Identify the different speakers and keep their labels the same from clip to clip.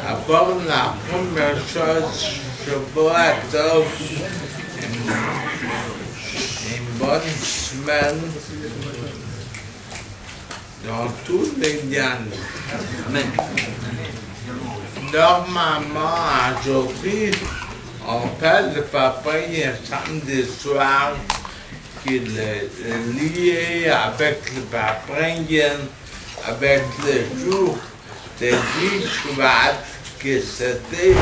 Speaker 1: D'abord, la première chose, je vois donc une bonne semaine dans tous les liens. Normalement, aujourd'hui, on parle de papa un samedi soir qui est lié avec le paprindien, avec le jour de Shabbat, que c'était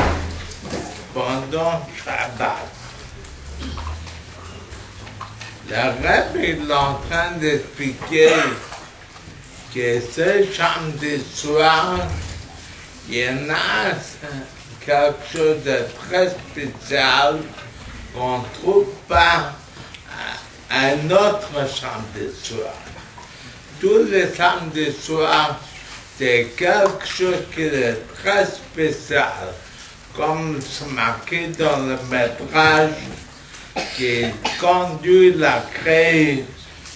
Speaker 1: pendant Shabbat. Le Rebbe est en train d'expliquer que ce samedi soir, il y en a quelque chose de très spécial qu'on ne trouve pas à un autre samedi soir. Tous les samedis soirs, c'est quelque chose qui est très spécial, comme c'est marqué dans le métrage qui conduit la créer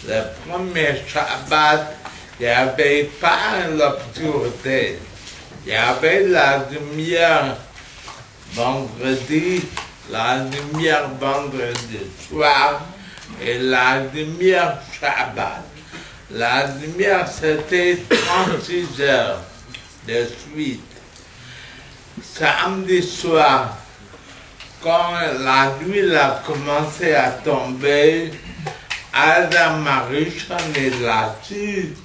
Speaker 1: le premier Shabbat. Il n'y avait pas l'obscurité. Il y avait la lumière vendredi, la lumière vendredi soir et la lumière Shabbat. La lumière, c'était 36 heures de suite. Samedi soir, quand la nuit a commencé à tomber, Adam Arishon est là-dessus,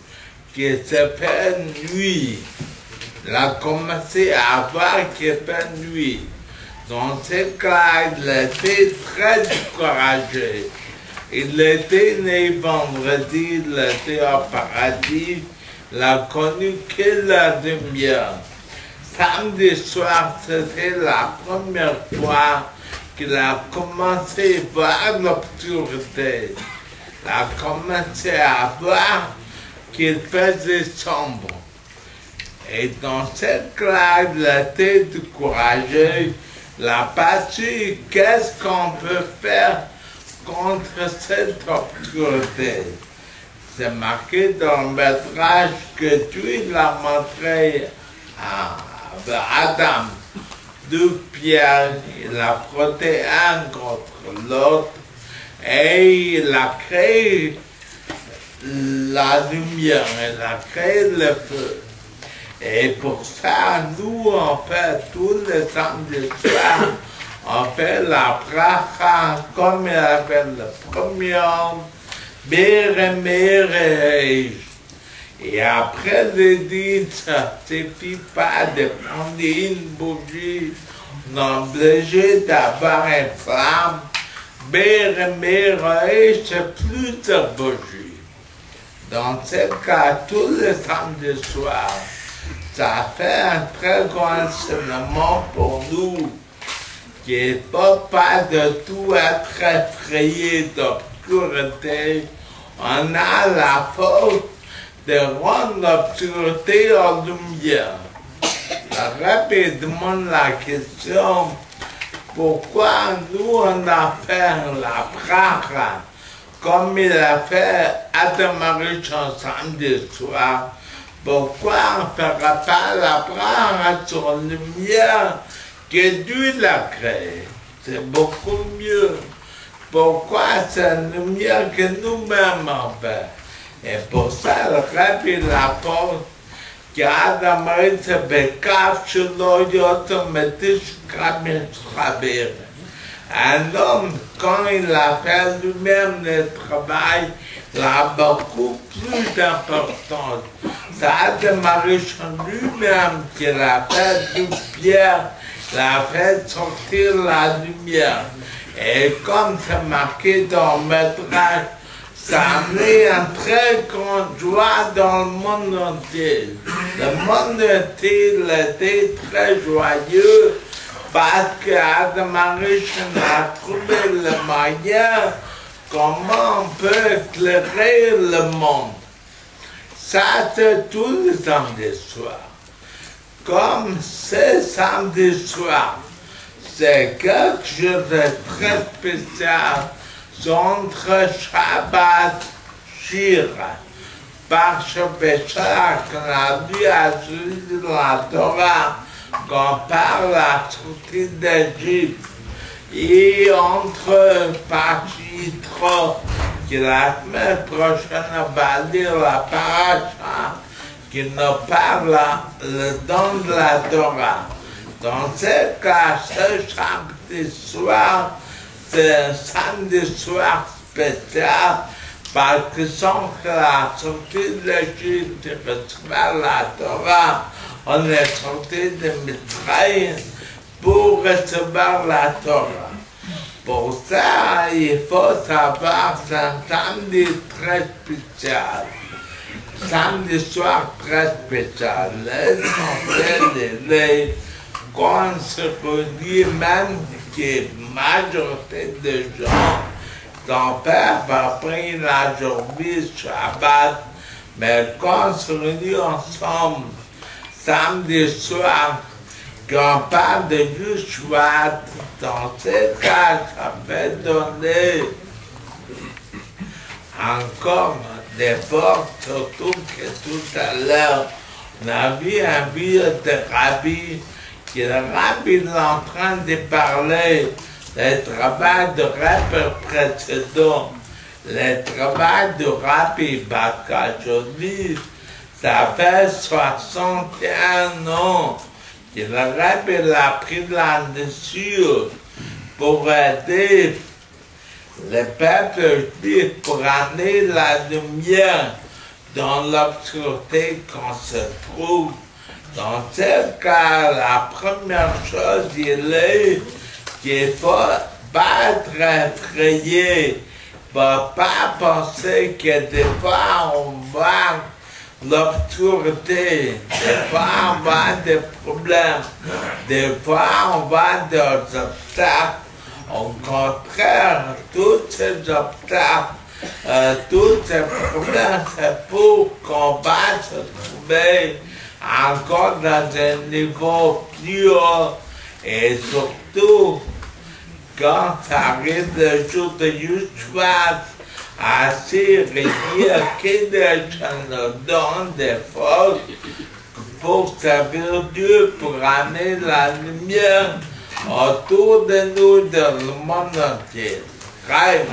Speaker 1: qui s'est fait nuit. Il a commencé à voir qu'il fait nuit. Dans ce cas, il était très découragé. Il était né vendredi, il était au paradis, il n'a connu que la demi-heure. Samedi soir, c'était la première fois qu'il a commencé à voir l'obscurité. Il a commencé à voir qu'il faisait sombre. Et dans cette classe, il était découragé. Il a parti, qu'est-ce qu'on peut faire contre cette obscurité? C'est marqué dans le métrage que Dieu l'a montré à Adam. Deux pierres, il a frotté un contre l'autre et il a créé la lumière, il a créé le feu. Et pour ça, nous, on fait tous les samedis soirs, on fait la bracha, comme il appelle le premier homme, Béré. Et après le dit, ça ne suffit pas de prendre une bougie, on est obligé d'avoir une flamme. Béré, c'est plusieurs bougies. Dans ce cas, tous les samedis soirs, ça fait un très grand enseignement pour nous, qui ne faut pas de tout être effrayé d'obscurité. On a la faute de rendre l'obscurité en lumière. Le Rebbe demande la question, pourquoi nous on a fait la bracha comme il a fait Adam Arishon samedi soir? Pourquoi on ne fera pas la bracha sur la lumière que Dieu l'a créée? C'est beaucoup mieux. Pourquoi c'est une lumière que nous-mêmes on fait? Et pour ça, le Rebbe apporte qu'Adam Arishon bekaf shelo yoto metish kamin chaber. Un homme, quand il a fait lui-même le travail, il a beaucoup plus d'importance. C'est Adam Arishon lui-même qui a fait du pierre, il a fait sortir la lumière. Et comme c'est marqué dans le métrage, ça a amené une très grande joie dans le monde entier. Le monde entier était très joyeux parce qu'Adam Arishon a trouvé le moyen comment on peut éclairer le monde. Ça, c'est tous les samedis soirs. Comme ce samedi soir, c'est quelque chose de très spécial entre Shabbat Shir. Parce que c'est ça qu'on a vu à celui de la Torah, qu'on parle à la sortie d'Égypte. Et entre Pachitro, qui la semaine prochaine va lire la paracha, qui nous parle le don de la Torah. Dans ce cas, ce samedi soir, c'est un samedi soir spécial, parce que sans que la sortie de l'Égypte reçoive la Torah, on est sorti de Mitzrayim pour recevoir la Torah. Pour ça, il faut savoir que c'est un samedi très spécial. Samedi soir très spécial. L'essentiel est qu'on se réunit, même que la majorité des gens, ton père va prendre la journée Shabbat, mais quand on se réunit ensemble, samedi soir, qu'on parle de Yeshua, dans ce cas, ça peut donner encore des forces, surtout que tout à l'heure, on a vu un vieux de Rabbi, que le Rabbi est en train de parler le travail de Rabbi précédent, le travail de Rabbi Bakajodi, ça fait 61 ans que le Rabbi a pris là-dessus pour aider le peuple juif pour amener la lumière dans l'obscurité qu'on se trouve. Dans ce cas, la première chose, il est qu'il faut pas être effrayé, il ne faut pas penser que des fois on voit l'obscurité, des fois on voit des problèmes, des fois on voit des obstacles. Au contraire, tous ces obstacles, tous ces problèmes, c'est pour qu'on va se trouver encore dans un niveau plus haut. Et surtout, quand ça arrive le jour de Yeshua, assez régulier, que les gens nous donnent des forces pour servir Dieu, pour amener la lumière autour de nous, dans le monde entier. Amen.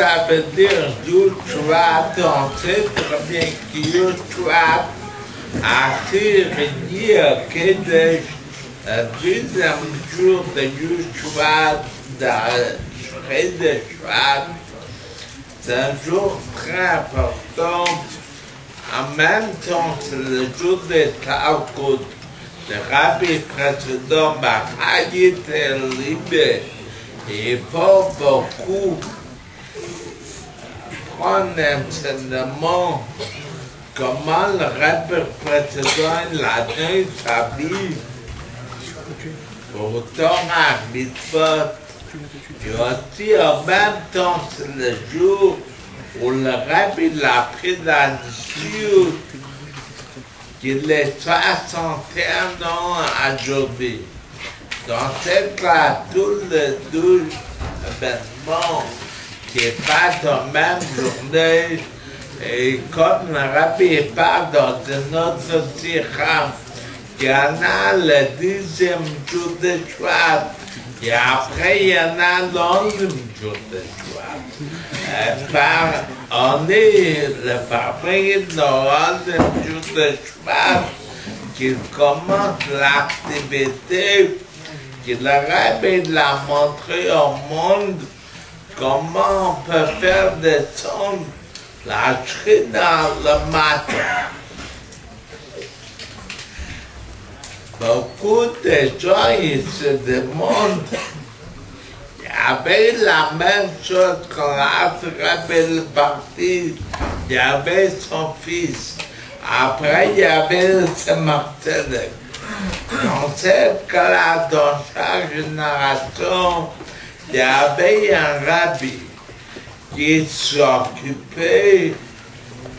Speaker 1: ça veut dire Yoshua, on sait très bien que Yoshua a été réuni à Kedesh, le deuxième jour de Yoshua, dans Kedesh. C'est un jour très important. En même temps, c'est le jour de Talmud. Le rabbi précédent Bachai était libre. Et il faut beaucoup prendre enseignement comment le rabbi précédent l'a donné sa vie pour Torah Mitzvot. Et aussi en même temps, c'est le jour où le rabbi l'a pris la décision qu'il est 61 ans aujourd'hui. Dans cette cas, tous les 12 événements qui n'est pas dans la même journée, et comme le rabbi parle dans une autre sikha, il y en a le 10e jour de Shvat, et après il y en a l'11e jour de Shvat. On est le fabrique dans le 11e jour de Shvat qui commence l'activité que le rabbi l'a montré au monde comment on peut faire descendre la Shrina le matin. Beaucoup de gens ils se demandent, il y avait la même chose quand le rabbi est parti, il y avait son fils, après il y avait Saint-Martin. On sait que là, dans chaque génération, il y avait un rabbi qui s'occupait,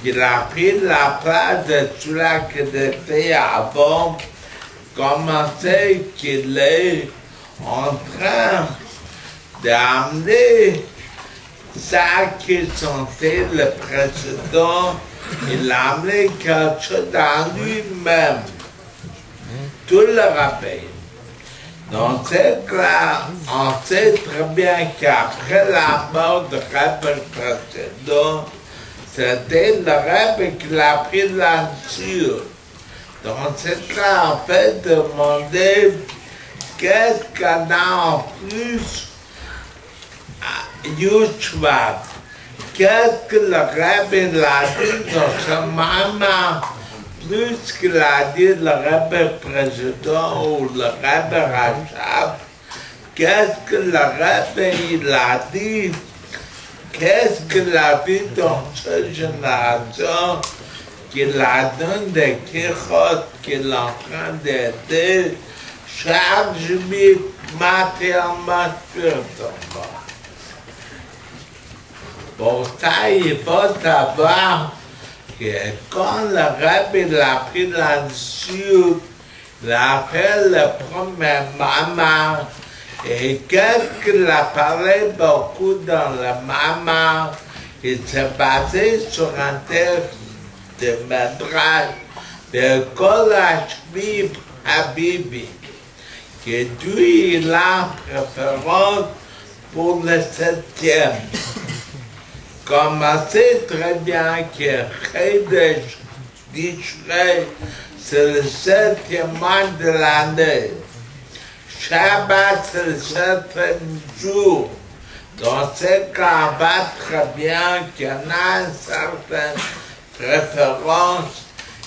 Speaker 1: qui a pris la place de tout là qui était avant, comme c'est qu'il est en train d'amener ça qui sentait le précédent, il a amené quelque chose dans lui-même. Tout le rappel. Dans ce cas, on sait très bien qu'après la mort de rabbi précédent, c'était le rabbi qui l'a pris la nature. Dans ce cas, on peut demander qu'est-ce qu'on a en plus à Yoshua. Qu'est-ce que le rabbi l'a dit dans ce moment? Plus qu'il a dit le rabbi précédent ou le rabbi Rachab, qu'est-ce que le rabbi il a dit, qu'est-ce qu'il a dit dans cette génération, qu'il a donné des kichot, qu'il est en train d'aider chaque juif matériellement spirituellement. Pour ça, il faut savoir que quand le rabbi a pris la décision, il a fait le premier maman, et qu'est-ce qu'il a parlé beaucoup dans le maman, il s'est basé sur un texte de Medrash, de Kol Hashmim Habibi, que lui, il a préférence pour le 7e. Comme on sait très bien que Chedesh Tishrei, c'est le 7e mois de l'année. Shabbat, c'est le 7e jour. Dans ce cas, on voit très bien qu'il y en a une certaine préférence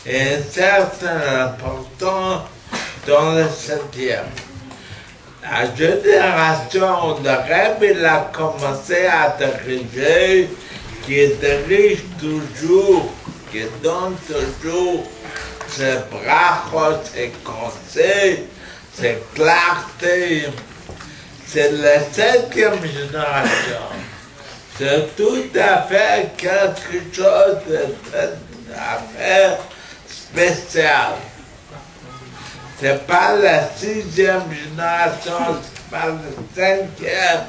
Speaker 1: et une certaine importance dans le 7e. La génération de rabbi a commencé à diriger, qui dirige toujours, qui donne toujours ses brachot, ses conseils, ses clartés. C'est la 7e génération. C'est tout à fait quelque chose spécial. C'est pas la 6e génération, c'est pas la 5e.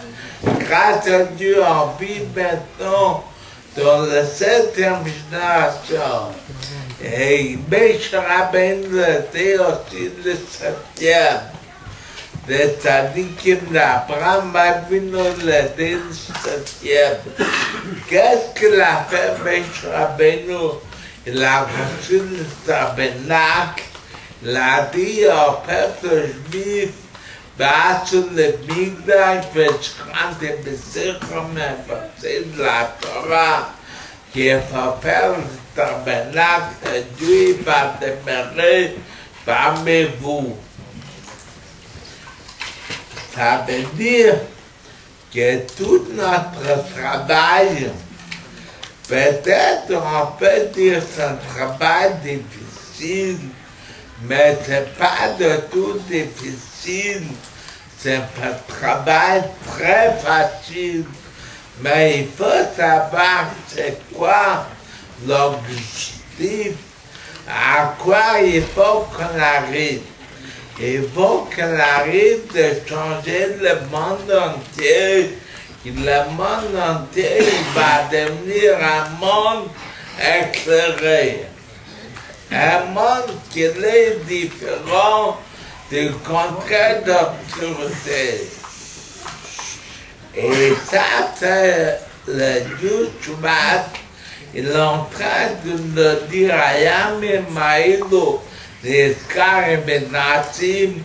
Speaker 1: Grâce à Dieu, on vit maintenant dans la 7e génération. Et Moshe Rabbeinu était aussi le 7e. des tzadikim d'Abraham Avinu le din septième. Qu'est-ce qu'il a fait, Moshe Rabbeinu? Il a reçu le tabernacle, il a dit au peuple juif, Ba'asu le Migdash, Veshkante B'Sichom, verset de la Torah, qui est pour faire le tabernacle, Dieu va demeurer parmi vous. Ça veut dire que tout notre travail, peut-être on peut dire c'est un travail difficile, mais c'est pas de tout difficile, c'est un travail très facile. Mais il faut savoir c'est quoi l'objectif, à quoi il faut qu'on arrive. Il faut qu'on arrive de changer le monde entier. Et le monde entier va devenir un monde éclairé. Un monde qui est différent du contraire d'obscurité. Et ça, c'est le Dieu Shabbat. Il est en train de le dire à Yamim Maïlo, les Skar et Benasim.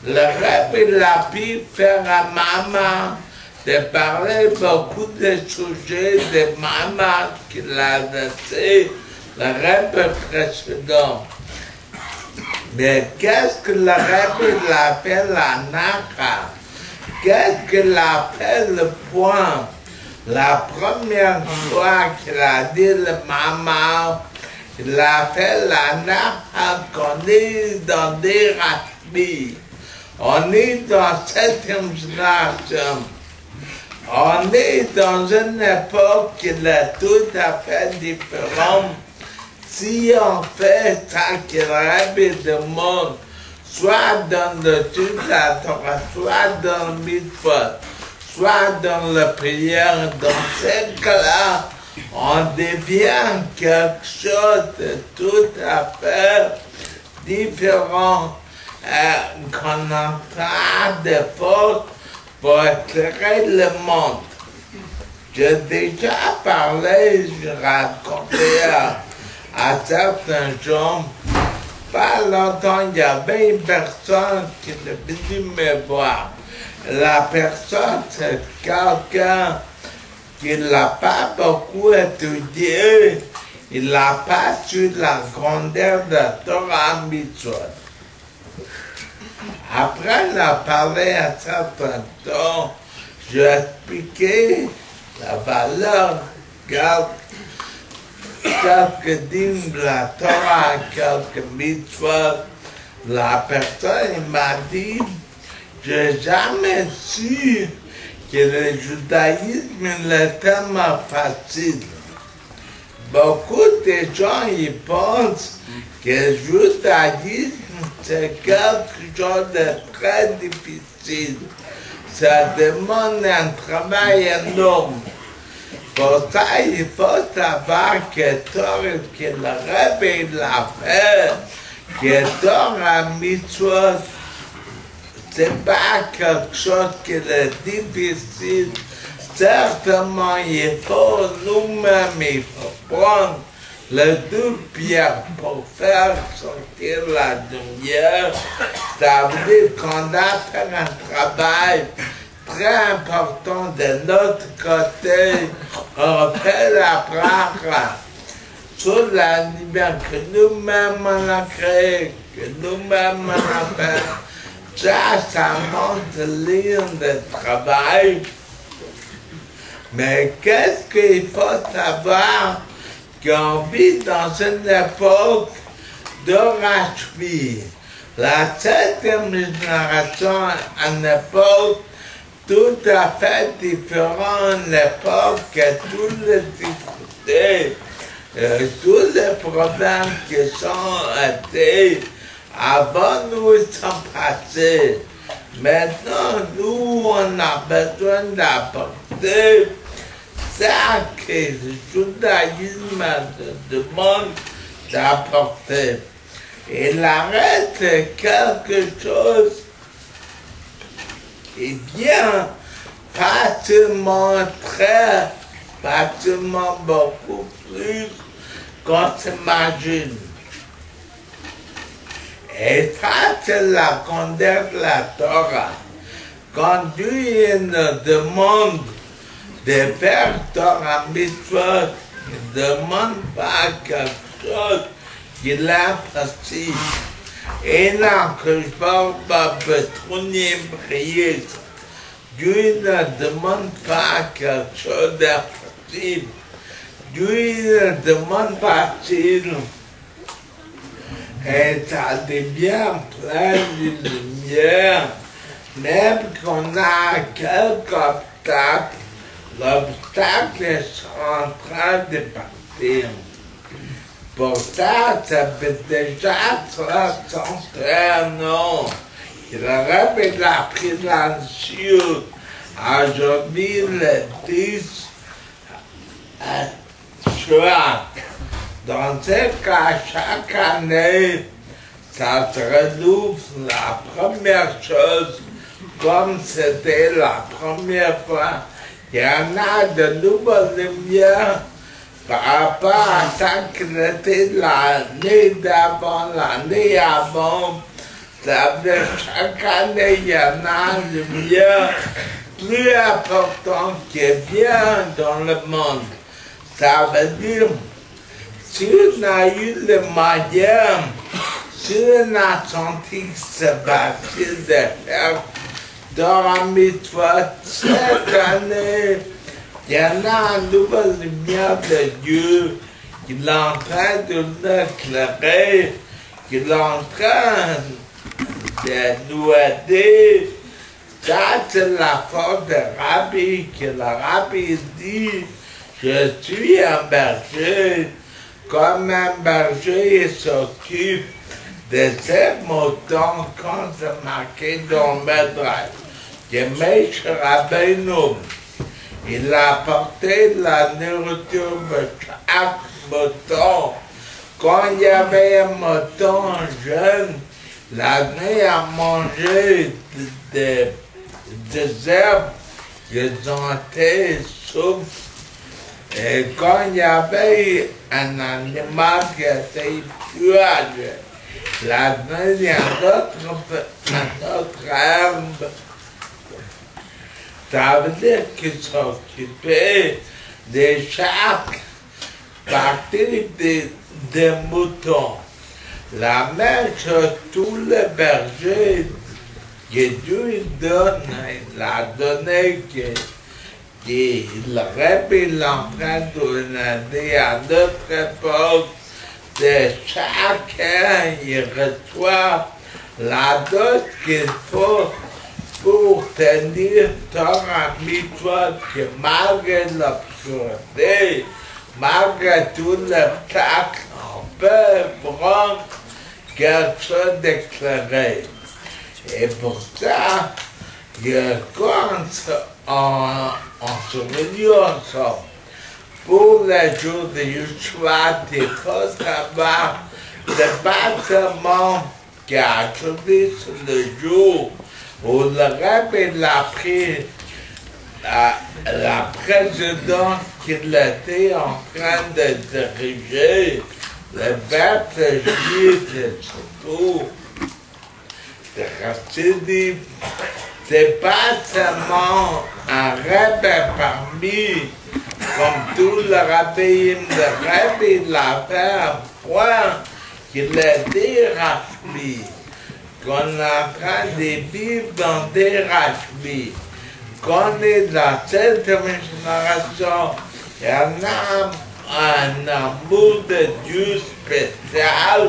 Speaker 1: Le Rebbe l'a pu faire à Maman, de parler beaucoup de sujets de Maman qu'il a laissé le Rebbe précédent. Mais qu'est-ce que le Rebbe l'appelle la Naka? Qu'est-ce qu'il appelle le point? La première fois qu'il a dit le Maman, il a fait la Naka qu'on est dans des rachmis. On est dans cette génération. On est dans une époque qui est tout à fait différente. Si on fait ça qu'il Rebbe demande, soit dans le toute la Torah, soit dans le mitzvot, soit dans la prière, dans ce cas-là, on devient quelque chose de tout à fait différent qu'on est en train de faire pour éclairer le monde. J'ai déjà parlé, je racontais à certains gens, pas longtemps, il y avait une personne qui est venue me voir. La personne, c'est quelqu'un qui n'a pas beaucoup étudié, il n'a pas su la grandeur de Torah Mitzvot. Après, on a parlé à certain temps, j'ai expliqué la valeur quelques dîmes de la Torah, quelques mitzvot. La personne m'a dit, j'ai jamais su que le judaïsme est tellement facile. Beaucoup de gens y pensent que le judaïsme c'est quelque chose de très difficile. Ça demande un travail énorme. Pour ça, il faut savoir que le Rebbe l'a fait, que Torah Mitzvot, c'est pas quelque chose qui est difficile. Certainement, il faut nous-mêmes, il faut prendre le deux pierres pour faire sortir la lumière. Ça veut dire qu'on a fait un travail très important de notre côté. On fait la bracha sur la lumière que nous-mêmes on a créée, que nous-mêmes on a fait. Ça montre ligne de travail. Mais qu'est-ce qu'il faut savoir? Qu'on vit dans une époque de rachmi. La 7e génération, une époque tout à fait différente, une époque que toutes les difficultés, tous les problèmes qui sont été avant nous sont passés. Maintenant, nous, on a besoin d'apporter ça que le judaïsme demande d'apporter. Il arrête quelque chose Eh bien, pas seulement très, pas seulement beaucoup plus qu'on s'imagine. Et ça, c'est la conduite de la Torah. Quand Dieu nous demande de faire Torah mitzvot, il ne demande pas quelque chose qu'il est impossible. Et là, que je parle pas de prier, Dieu ne demande pas quelque chose d'impossible. Dieu ne demande pas s'il et ça devient plein de lumière, même qu'on a quelques obstacles, l'obstacle est en train de partir. Pour ça, ça fait déjà 61 ans. Il aurait pris la nature aujourd'hui le 10 juin. Dans ce cas, chaque année, ça se renouvelle la première chose, comme c'était la première fois. Il y en a de nouvelles lumières par rapport à ça qui était l'année d'avant, l'année avant. Ça veut dire chaque année, il y en a une lumière plus importante qui vient dans le monde. Ça veut dire si on a eu le moyen, si on a senti que c'est facile de faire Torah mitzvot cette année, il y en a une nouvelle lumière de Dieu qui est en train de nous éclairer, qui est en train de nous aider. Ça, c'est la force de Rabbi, que le Rabbi dit, je suis un berger. Comme un berger il s'occupe de ses moutons quand c'est marqué dans le Midrash. Moshe Rabbeinu, il a apporté la nourriture de chaque mouton. Quand il y avait un mouton jeune, la nuit à manger des herbes, ils ont été souffles. Et quand il y avait un animal qui était plus âgé, la nuit, il y a d'autres herbes. Ça veut dire qu'ils s'occupaient de chaque partie des moutons. La même chose, tous les bergers que Dieu donne, il a donné qu'il aurait pu l'empreinte donner à notre époque. De chacun, il reçoit la dose qu'il faut pour tenir Torah mitzvot, que malgré l'obscurité, malgré tout l'obstacle, on peut prendre quelque chose d'éclairé. Et pour ça, on se réunit ensemble pour le jour de Yeshua, il faut savoir, c'est pas seulement qui a ajouté sur le jour où le Rebbe a pris la présidence qu'il était en train de diriger, le peuple juif et surtout le chassidim. C'est pas seulement un Rebbe parmi, comme tout le rabbin, le Rebbe l'a fait un point qu'il a dit Rashbi, qu'on est en train de vivre dans des Rashbi, qu'on est dans cette génération, il y en a un amour de Dieu spécial,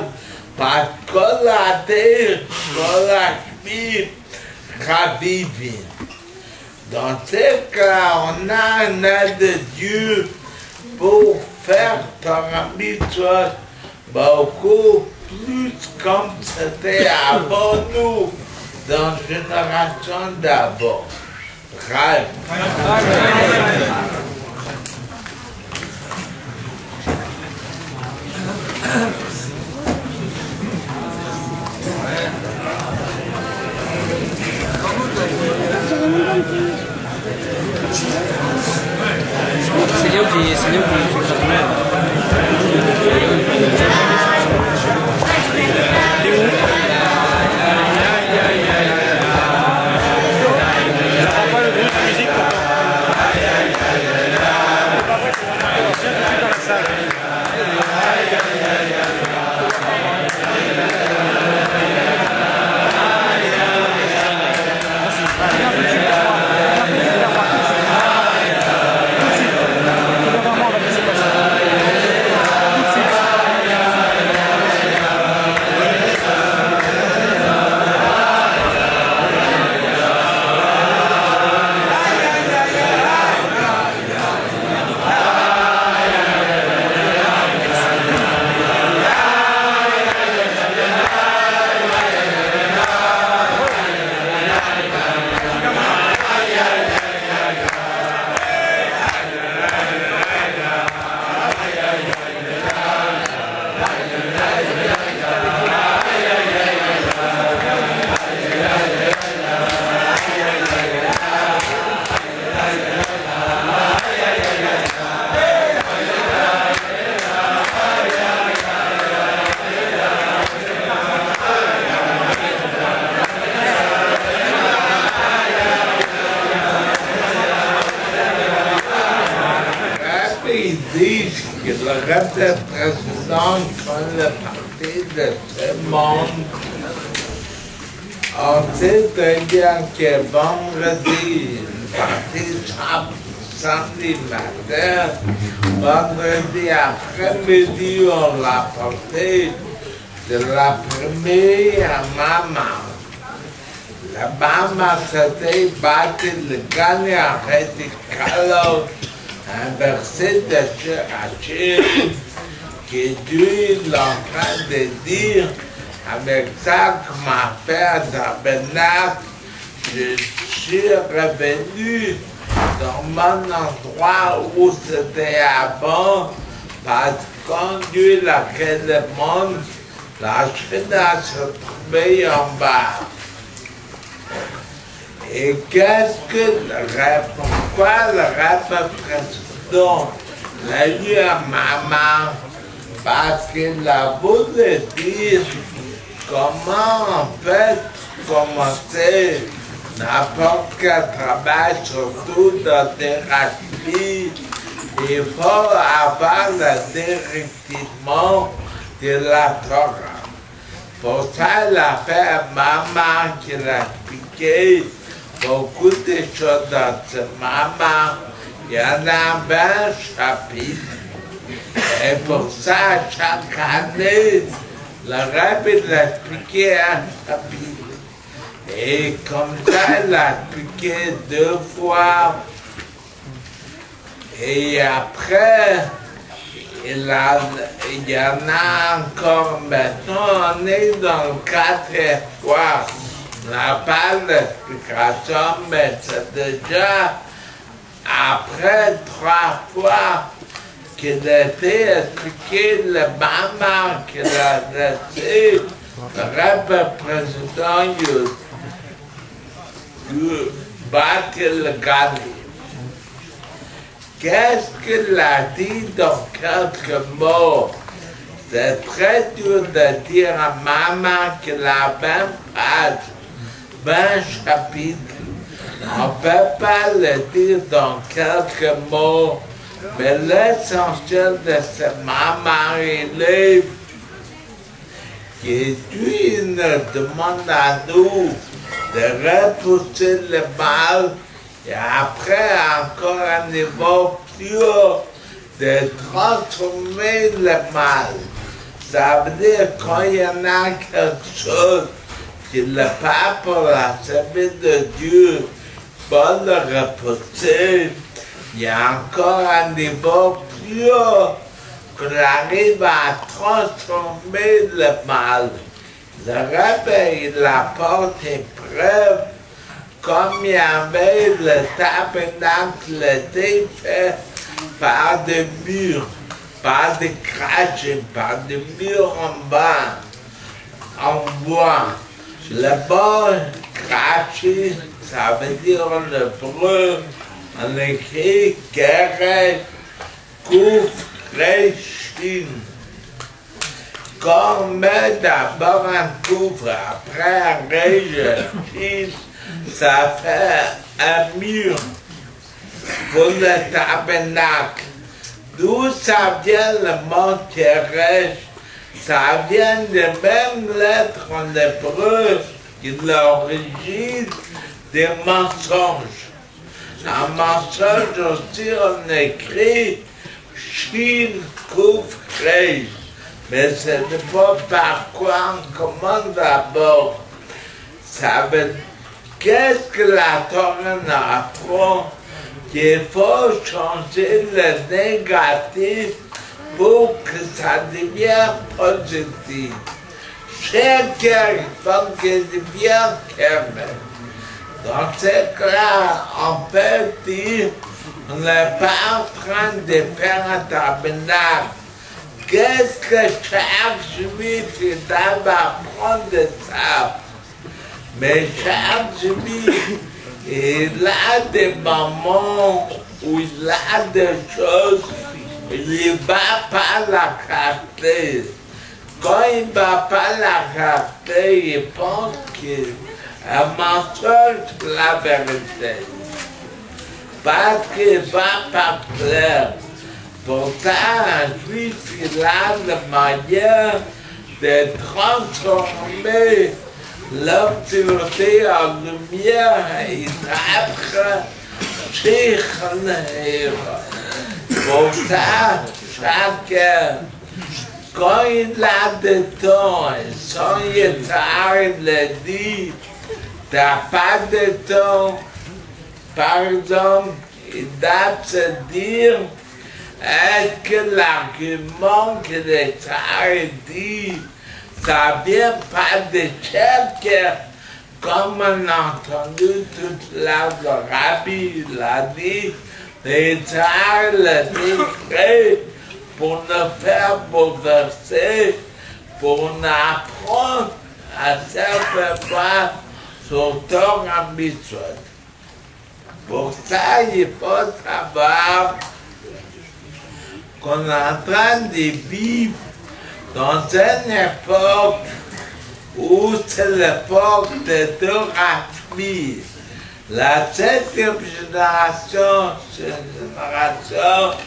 Speaker 1: parce qu'on a dit, qu'on Rashbi, Rabivin. Dans ce cas, on a un aide de Dieu pour faire Torah mitzvot beaucoup plus comme c'était avant nous, dans la génération d'avant. président quand le parti de ce monde on sait très bien que vendredi, le parti samedi matin, vendredi après-midi, on l'a porté de l'après-midi à maman. La maman s'était battue le gagnant radical inversé de Chirachir, qui lui est en train de dire avec ça que ma père tabernacle, je suis revenu dans mon endroit où c'était avant, parce que quand Dieu a créé le monde, la China se trouvait en bas. Et qu'est-ce que pourquoi le rêve précédent l'a eu à maman? Parce qu'il a voulu dire comment en fait commencer n'importe quel travail, surtout dans des rapides. Il faut avoir le directement de la Torah. Pour ça, il a fait maman qui l'a expliqué beaucoup de choses dans ce maman. Il y en a 20 chapitres. Et pour ça, chaque année, le rabbi l'a expliqué un chapitre. Et comme ça, il l'a expliqué 2 fois. Et après, il y en a encore maintenant, on est dans le 4e fois. On n'a pas l'explication, mais c'est déjà après 3 fois qu'il a été expliqué le maman qu'il a laissé, le rabbi président le Gali. Qu'est-ce qu'il a dit dans quelques mots? C'est très dur de dire à maman qu'il a 20 pages, 20 chapitres. On ne peut pas le dire dans quelques mots, mais l'essentiel de ce maman élève, qui lui nous demande à nous de repousser le mal, et après encore un niveau plus haut, de transformer le mal. Ça veut dire quand il y en a quelque chose qui n'est pas pour la service de Dieu, pour le repousser, il y a encore un niveau plus haut qu'on arrive à transformer le mal. Le rabbi, il apporte une preuve, comme il y avait le tabernacle était fait par des murs, par des crachets, par des murs en bas, en bois. Le bas craché, ça veut dire en hébreu, on écrit Keret, couvre Chine. Quand on met d'abord un couvre, après un Chine, ça fait un mur pour le tabernacle. D'où ça vient le mot Keresh? Ça vient des mêmes lettres en hébreu qui l'origine des mensonges. Un mensonge aussi, on écrit Chine couvre Resh. Mais ce n'est pas par quoi on commence d'abord. Ça veut dire, qu'est-ce que la Torah nous apprend? Qu'il faut changer le négatif pour que ça devienne positif. Chacun, il faut qu'il devienne Kemet. Dans ce cas-là, on peut dire on n'est pas en train de faire un tabernacle. Qu'est-ce que chaque juif doit apprendre de ça? Mais chaque juif, il a des moments où il a des choses, il ne va pas la capter. Quand il ne va pas la capter, il pense qu'un mensonge c'est la vérité. Parce qu'il ne va pas clair. Pourtant, un juif, il a la manière de transformer l'obscurité en lumière et d'être chichonné. Pour ça, chacun, quand il a du temps, et son yétar, il le dit, t'as pas de temps, par exemple, il doit se dire, est-ce que l'argument que le tsar dit, ça vient pas de quelqu'un, comme on a entendu toute la Rabbi l'a dit, le tsar l'a décret pour nous faire bouleverser, pour nous apprendre à se faire sur Torah Mitzvot. Pour ça, il faut savoir qu'on est en train de vivre dans une époque où c'est l'époque de Torah Shmi. La 7e génération, c'est une génération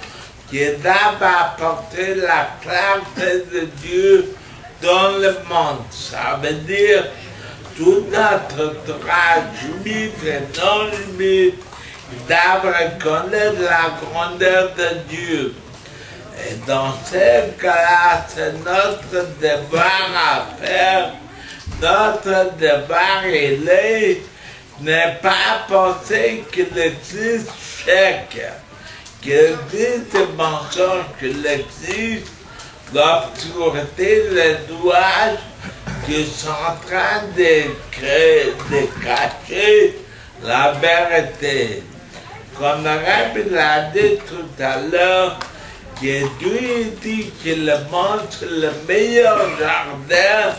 Speaker 1: qui doit apporter la clarté de Dieu dans le monde. Ça veut dire tout notre Torah juif et non juif doit reconnaître la grandeur de Dieu. Et dans ce cas-là, c'est notre devoir à faire. Notre devoir, il est ne pas penser qu'il existe chacun, qu'il existe des mensonges, qu'il existe l'obscurité, les nuages qui sont en train de créer, de cacher la vérité. Comme le Rabbi l'a dit tout à l'heure, que Dieu dit que le monde, c'est le meilleur jardin,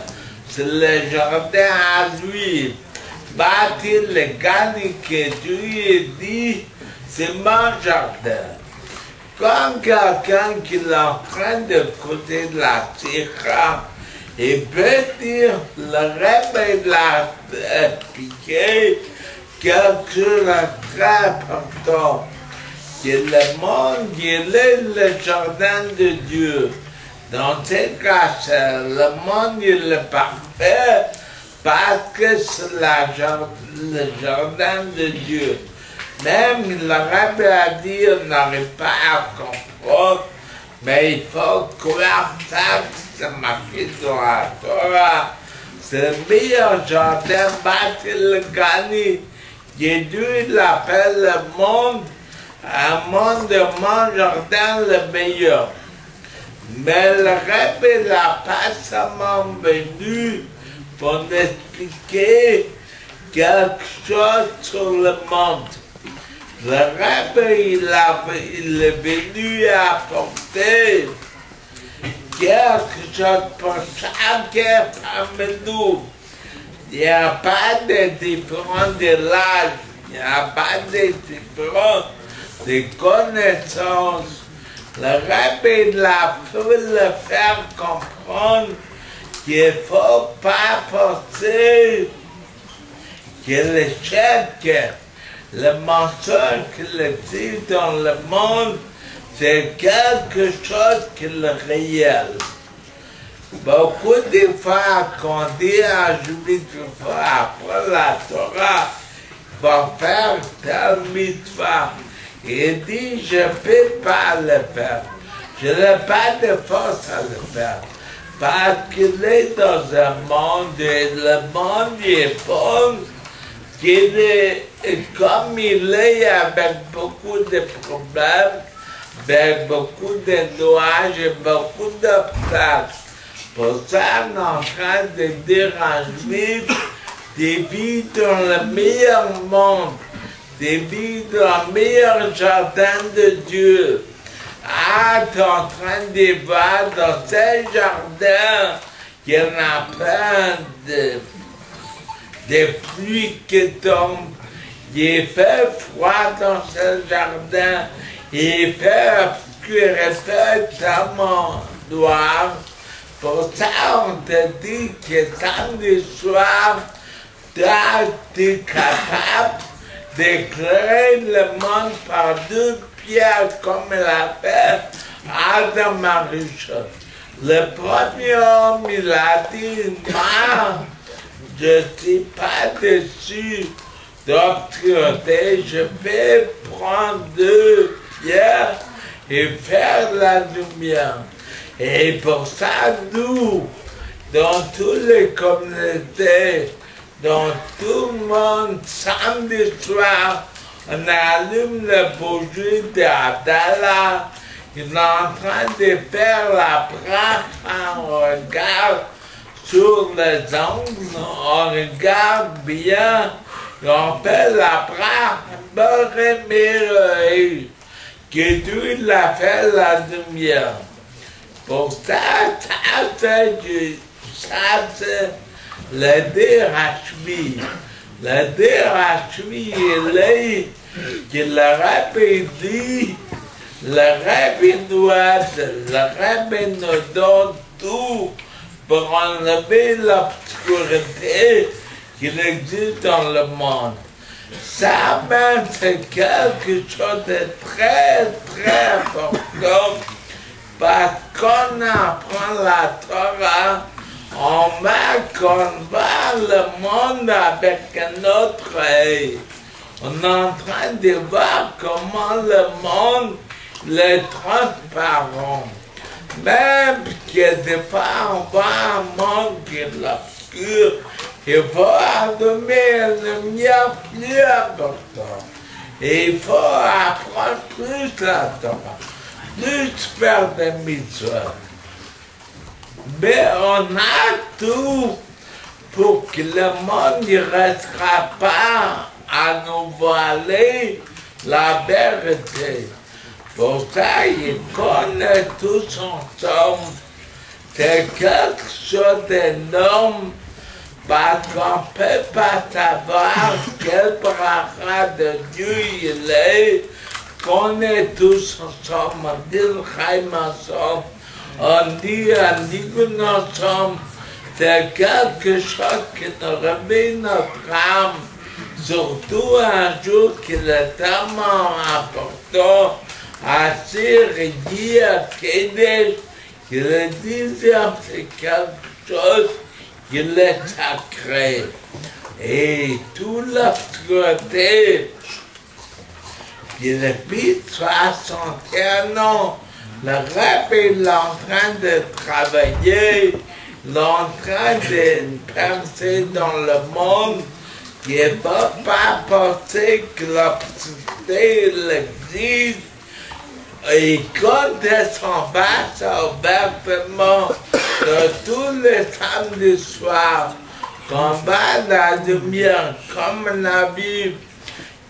Speaker 1: c'est le jardin à lui. Bâtir le gagne que Dieu dit, c'est mon jardin. Quand quelqu'un qui est en train de côté de la Sikha, il peut dire, le Rabbi l'a expliqué, quelque chose de très important. Que le monde, il est le jardin de Dieu. Dans ce cas, le monde, il est parfait parce que c'est le jardin de Dieu. Même le Rabbi a dit, on n'arrive pas à comprendre, mais il faut croire ça, c'est marqué dans la Torah. C'est le meilleur jardin, bâti le Gani. Et Dieu l'appelle le monde, un monde de mon jardin le meilleur. Mais le Rabbi n'a pas seulement venu pour nous expliquer quelque chose sur le monde. Le Rabbi, il est venu apporter quelque chose pour chacun parmi nous. Il n'y a pas de différence de l'âge, il n'y a pas de différence de connaissances, Le rabbi l'a fait le faire comprendre qu'il ne faut pas penser que le chèque, le mensonge qu'il dit dans le monde, c'est quelque chose qui est le réel. Beaucoup de fois, qu'on dit à Juif, après la Torah, va faire tel mitzvah. Il dit, je ne peux pas le faire. Je n'ai pas de force à le faire. Parce qu'il est dans un monde, et le monde est bon, qu'il est comme il est avec beaucoup de problèmes, avec beaucoup de nuages et beaucoup d'obstacles. Pour ça, on est en train de dire à Juif, de vivre dans le meilleur monde, de vivre dans le meilleur jardin de Dieu. Ah, tu es en train de voir dans ce jardin qu'il y en a plein de pluies qui tombent. Il fait froid dans ce jardin, il fait obscur, il fait tellement noir. Pour ça, on te dit que samedi soir, tu es capable d'éclairer le monde par deux pierres, comme il a fait Adam Arishon. Le premier homme, il a dit, moi, je ne suis pas dessus d'obscurité, je vais prendre deux pierres et faire la lumière. Et pour ça, nous, dans toutes les communautés, dans tout le monde, samedi soir, on allume le bougie d'Adala. Il est en train de faire la bracha, on regarde sur les ongles, on regarde bien, et on fait la bracha, que Dieu l'a fait la lumière. Pour ça, c'est le Dirachvi. Le Dirachvi, il est que le rabbi dit, le rabbi nous donne tout pour enlever l'obscurité qu'il existe dans le monde. Ça même, c'est quelque chose de très, très important. Parce qu'on apprend la Torah, on voit le monde avec un autre œil. On est en train de voir comment le monde est transparent. Même que des fois on voit un monde qui est obscur, il faut allumer la lumière plus importante. Et il faut apprendre plus la Torah. Plus faire des mitzvahs. Mais on a tout pour que le monde ne restera pas à nous voiler la vérité. Pour ça, ils connaissent tous ensemble. C'est quelque chose d'énorme parce qu'on ne peut pas savoir quel bracha de Dieu il est. On est tous ensemble, on dit le Chaim ensemble, on dit ensemble, c'est quelque chose qui nous réveille notre âme, surtout un jour qui est tellement important, à Syrie, à Kédesh, que le 10e c'est quelque chose qui est sacré. Et toute l'obscurité, depuis 61 ans, le rabbi est en train de travailler, il est en train de penser dans le monde, il ne faut pas penser que l'obscurité existe. Et quand elle s'en va, ça ouvertement de tous les samedis soirs, qu'on va la lumière comme on a vu,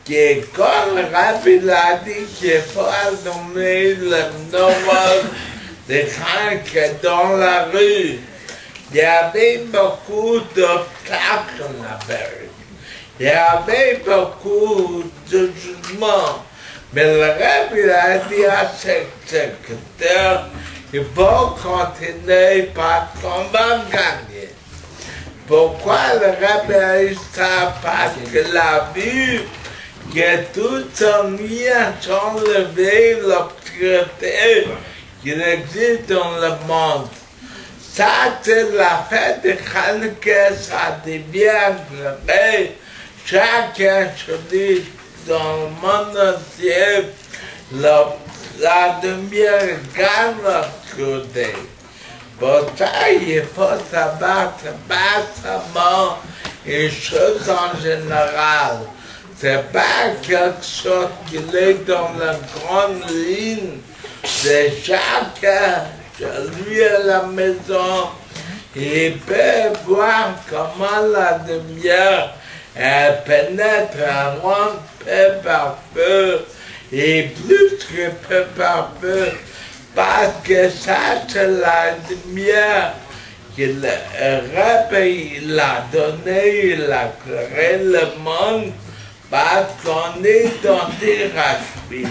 Speaker 1: que quand le rabbi l'a dit qu'il faut allumer le nombre des gens dans la rue, il y avait beaucoup d'obstacles en Amérique. Il y avait beaucoup de jugements. Mais le rêve, il a dit à ses secrétaires, il faut continuer parce qu'on va gagner. Pourquoi le rêve a eu ça? Parce qu'il a vu que tout son lien sont levés, l'obscurité qu'il existe dans le monde. Ça, c'est la fête de Hanouka, ça devient vrai. Chacun se dit dans le monde entier, la lumière gagne l'obscurité. Pour ça, il faut savoir que bâtiment et choses en général. C'est pas quelque chose qui est dans la grande ligne de chacun, chez lui à la maison. Il peut voir comment la lumière elle pénètre un monde peu par peu, et plus que peu par peu, parce que ça, c'est la lumière qu'il il a donné, il a créé le monde, parce qu'on est dans des raspis.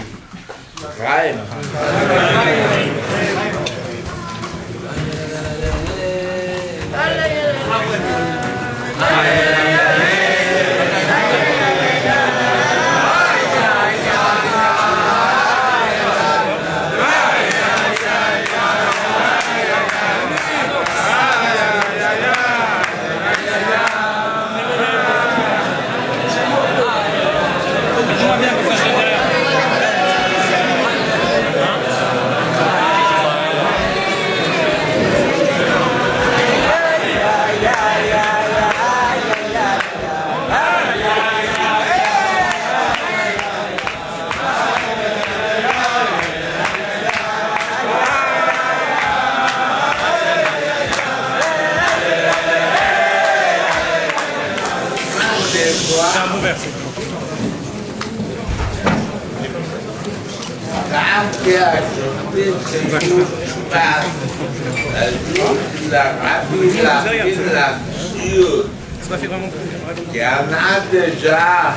Speaker 1: Il y en a déjà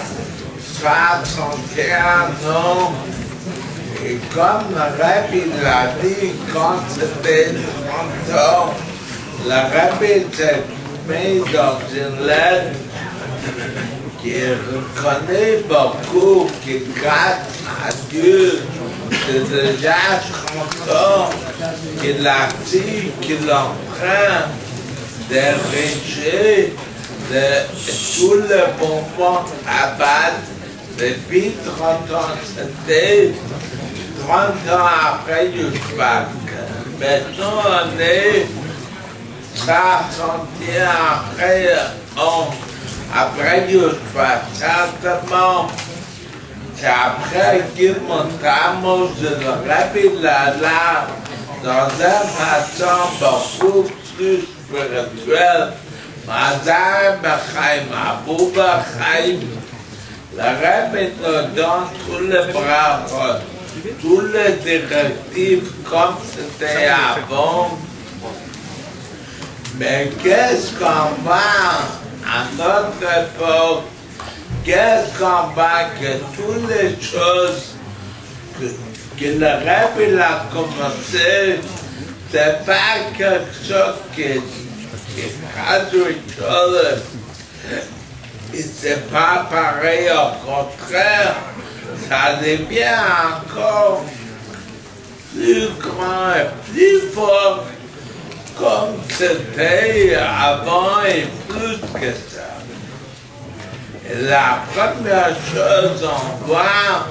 Speaker 1: 61 ans, et comme le Rabbi l'a dit quand c'était 30 ans, le Rabbi s'est mis dans une lettre qui reconnaît beaucoup, qui grâce à Dieu, c'est déjà 30 ans qu'il a dit qu'il emprunte des riches de tout le mouvement à base depuis 30 ans. C'était 30 ans après Yushbak. Maintenant, on est 61 après Yushbak. Certainement, c'est après qu'il montamos de le Rabbi Lala dans un façon beaucoup plus spirituelle. Mazar Bachaim, Abou Bachaim, le Rabbi nous donne tous les bras, tous les directives comme c'était avant. Mais qu'est-ce qu'on voit à notre époque? Qu'est-ce qu'on voit que toutes les choses que le Rabbi a commencé, c'est pas quelque chose qui est et c'est pas pareil, au contraire, ça devient encore plus grand et plus fort comme c'était avant et plus que ça. Et la première chose on voit,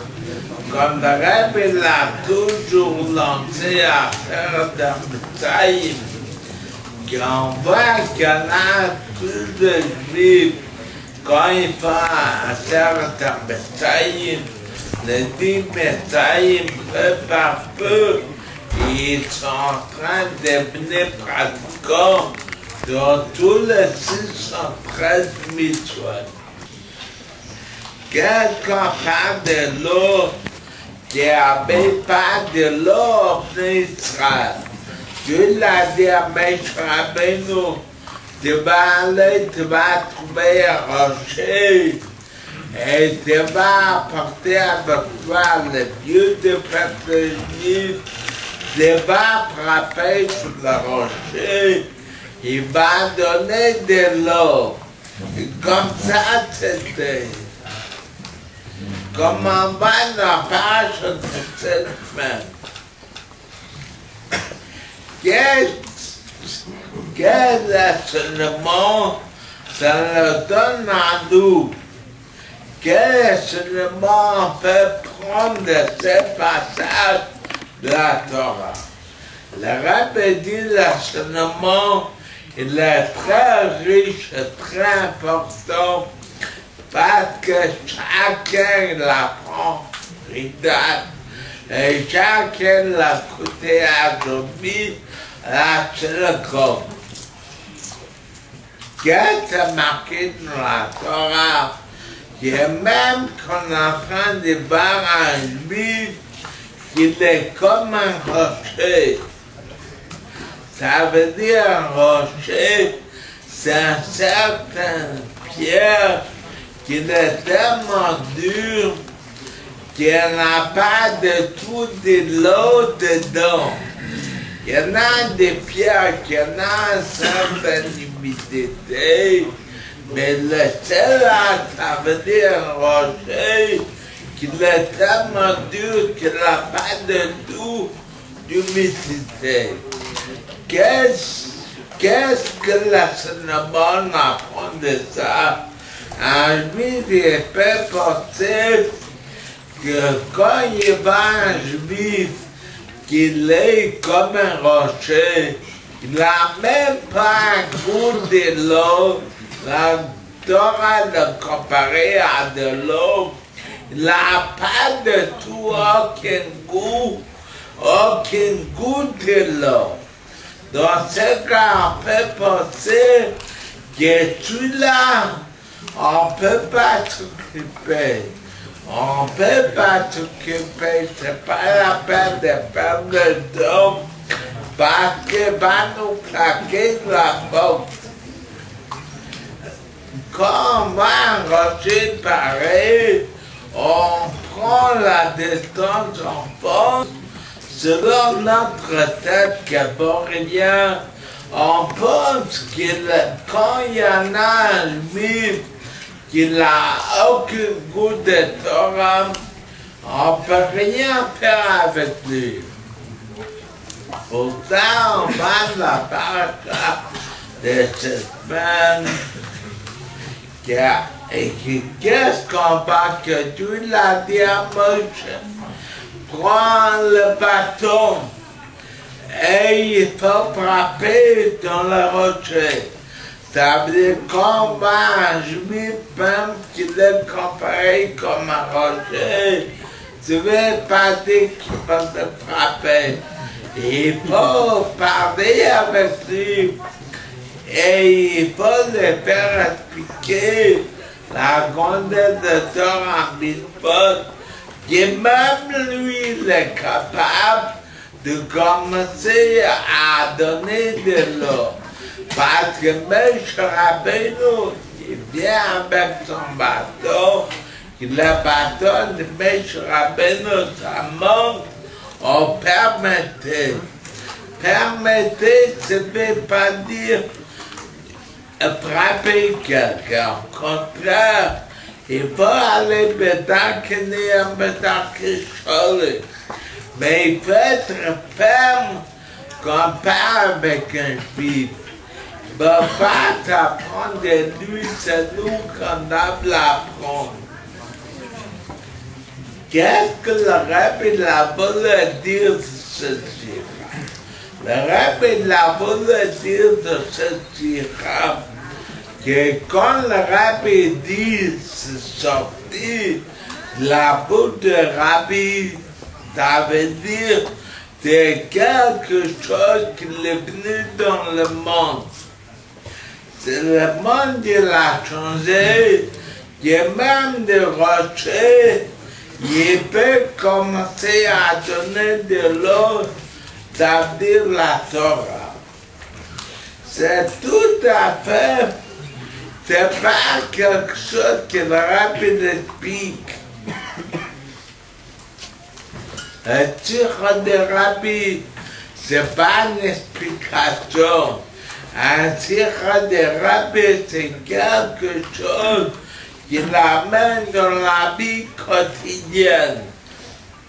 Speaker 1: comme le Rabbi l'a toujours lancé à faire d'Amitaïm, qu'on voit qu'il y en a plus de juifs quand ils font un certain Messaïm, les 10 Messaïm, peu par peu, ils sont en train de devenir pratiquants dans tous les 613 mitzvot. Quelqu'un parle de l'eau, qui n'avait pas de l'eau en Israël. Dieu l'a dit à Moshe Rabbeinu, tu vas aller, tu vas trouver un rocher Et tu vas apporter avec toi le Dieu de Bethléem, tu vas frapper sur le rocher, il va donner de l'eau. Et comme ça, c'était. Comme en bas de la page de cette semaine. Quel enseignement ça nous donne à nous? Quel enseignement on peut prendre de ces passages de la Torah? Le Rabbi dit l'enseignement, il est très riche et très important parce que chacun l'apprend, et chacun l'a écouté à dormir à synagogue. Qu'est-ce qui est marqué dans la Torah? Que même qu'on est en train de voir un juif, qu'il est comme un rocher. Ça veut dire un rocher, c'est un certain pierre qui est tellement dur qu'il n'y a pas de tout de l'eau dedans. Il y en a des pierres qui ont une certaine humidité, mais le sel, ça veut dire un rocher qui est tellement dur qu'il n'a pas de tout d'humidité. Qu'est-ce que l'enseignement apprend de ça? Un juif, il peut penser que quand il va un juif, qu'il est comme un rocher, il n'a même pas un goût de l'eau, la Torah le comparer à de l'eau, il n'a pas de tout, aucun goût de l'eau. Dans ce cas, on peut penser que celui-là, on ne peut pas s'occuper. On ne peut pas s'occuper, c'est pas la peine de perdre le temps parce qu'il va nous plaquer la faute. Quand on va un rocher pareil, on prend la distance, on pense, selon notre tête gaborien, on pense que quand il y en a un juif, qu'il n'a aucun goût de Torah, on ne peut rien faire avec lui. Pour ça, on va la paracha de cette semaine. Qu'est-ce qu'on va que tu l'as dit à Moshe? Prends le bâton et il faut frapper dans le rocher. Ça veut dire qu'on va un juif même qu'il est comparé comme un rocher, tu veux pas dire qu'il va te frapper. Il faut parler avec lui et il faut le faire expliquer la grandeur de Torah en Mitzvot, que même lui il est capable de commencer à donner de l'eau. Parce que Moshe Rabbeinu, il vient avec son bateau, le bateau de Moshe Rabbeinu, ça monte, on permettait. Permettait, ça ne veut pas dire frapper quelqu'un. Au contraire, il faut aller bédakiner, bédakicholer. Mais il faut être ferme quand on parle avec un juif. Il ne faut pas t'apprendre de lui, c'est nous qu'on doit l'apprendre. Qu'est-ce que le Rabbi l'a voulu dire de ceci? Le Rabbi l'a voulu dire de ceci que quand le Rabbi dit c'est sorti de la bouche de Rabbi, ça veut dire c'est quelque chose qui est venu dans le monde. C'est le monde qui l'a changé, que même des rochers, il peut commencer à donner de l'eau, ça veut dire la Torah. C'est tout à fait c'est pas quelque chose que le rabbi explique. Un tir de rabbi, c'est pas une explication. Un tir de rabbi, c'est quelque chose qui l'amène dans la vie quotidienne.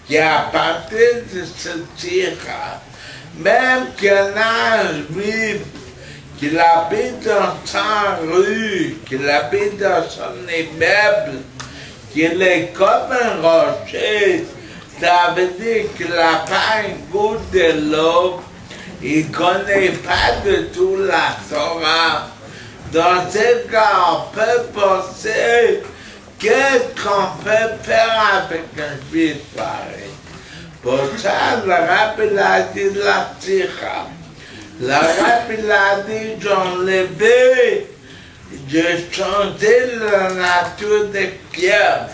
Speaker 1: Et à partir de ce tir, même qu'un âge vif, qu'il habite dans sa rue, qu'il habite dans son immeuble, qu'il est comme un rocher, ça veut dire qu'il n'a pas une goutte de l'eau, il ne connaît pas de tout la Torah. Dans ce cas, on peut penser qu'est-ce qu'on peut faire avec un juif pareil. Pour ça, le rabbi l'a dit la tira. Le rabbi l'a dit, j'ai enlevé, j'ai changé la nature des pierres.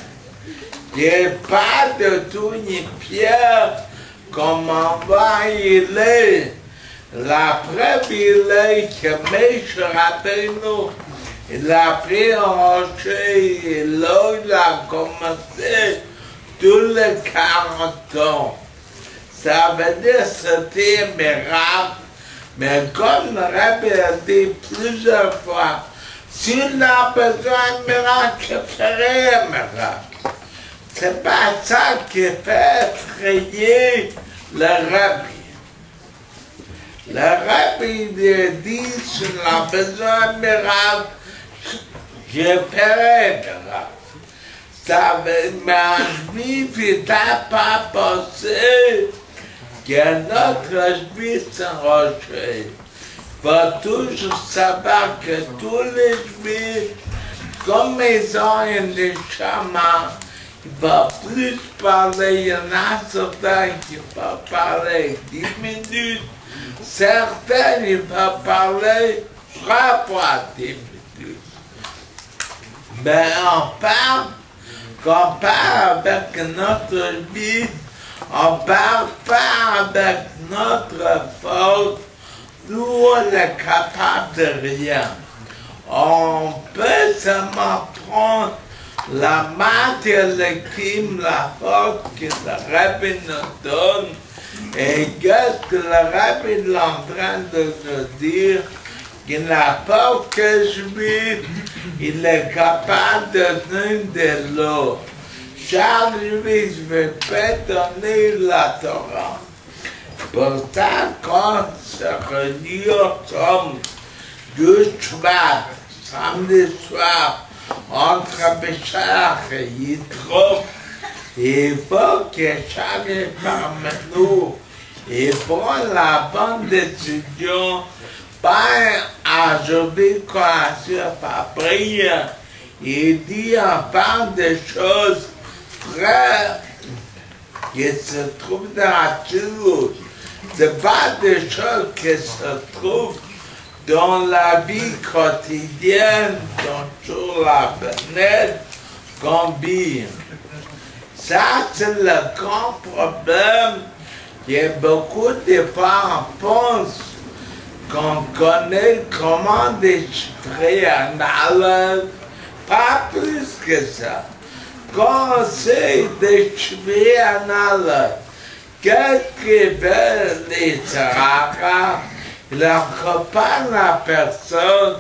Speaker 1: Il n'y a pas de tout une pierre comme on voit il est. La preuve, il est que Moshe Rabbeinu, il a pris un rocher et là, il a commencé tous les 40 ans. Ça veut dire que c'était un miracle, mais comme le Rabbi a dit plusieurs fois, s'il a besoin de miracle, il ferait un miracle. C'est pas ça qui fait effrayer le Rabbi. Le rabbi dit, si on a besoin de miracle, je ferai un miracle. Ça veut dire que je n'ai pas pensé que notre juif s'enrochait. Il faut toujours savoir que tous les juifs, comme ils ont une neshama, il va plus parler, il y en a certains qui vont parler 10 minutes. Certains, il va parler 3 fois 10 minutes. Mais quand on parle avec notre vie, on ne parle pas avec notre faute. Nous, on est capable de rien. On peut seulement prendre la matière, la faute que le rabbi nous donne. Et qu'est-ce que le rabbi est en train de nous dire? Qu'il n'a pas que juif, il est capable de donner de l'eau. Chaque juif ne peut pas donner la Torah. Pour ça, quand se réunit ensemble du Shabbat, samedi soir, entre Béchar et Yitro, il faut que chacun parmi nous, il prend la bonne décision, pas aujourd'hui qu'on assure par prière. Il dit on parle des choses très qui se trouvent dans la nature. Ce n'est pas des choses qui se trouvent dans la vie quotidienne, sur la fenêtre, qu'on vit. Ça, c'est le grand problème. Il y a beaucoup de fois, on pense qu'on connaît comment déchiffrer un aleph, pas plus que ça. Quand on sait déchiffrer un aleph, qu'est-ce que veulent les Sahara? Il accompagne la personne,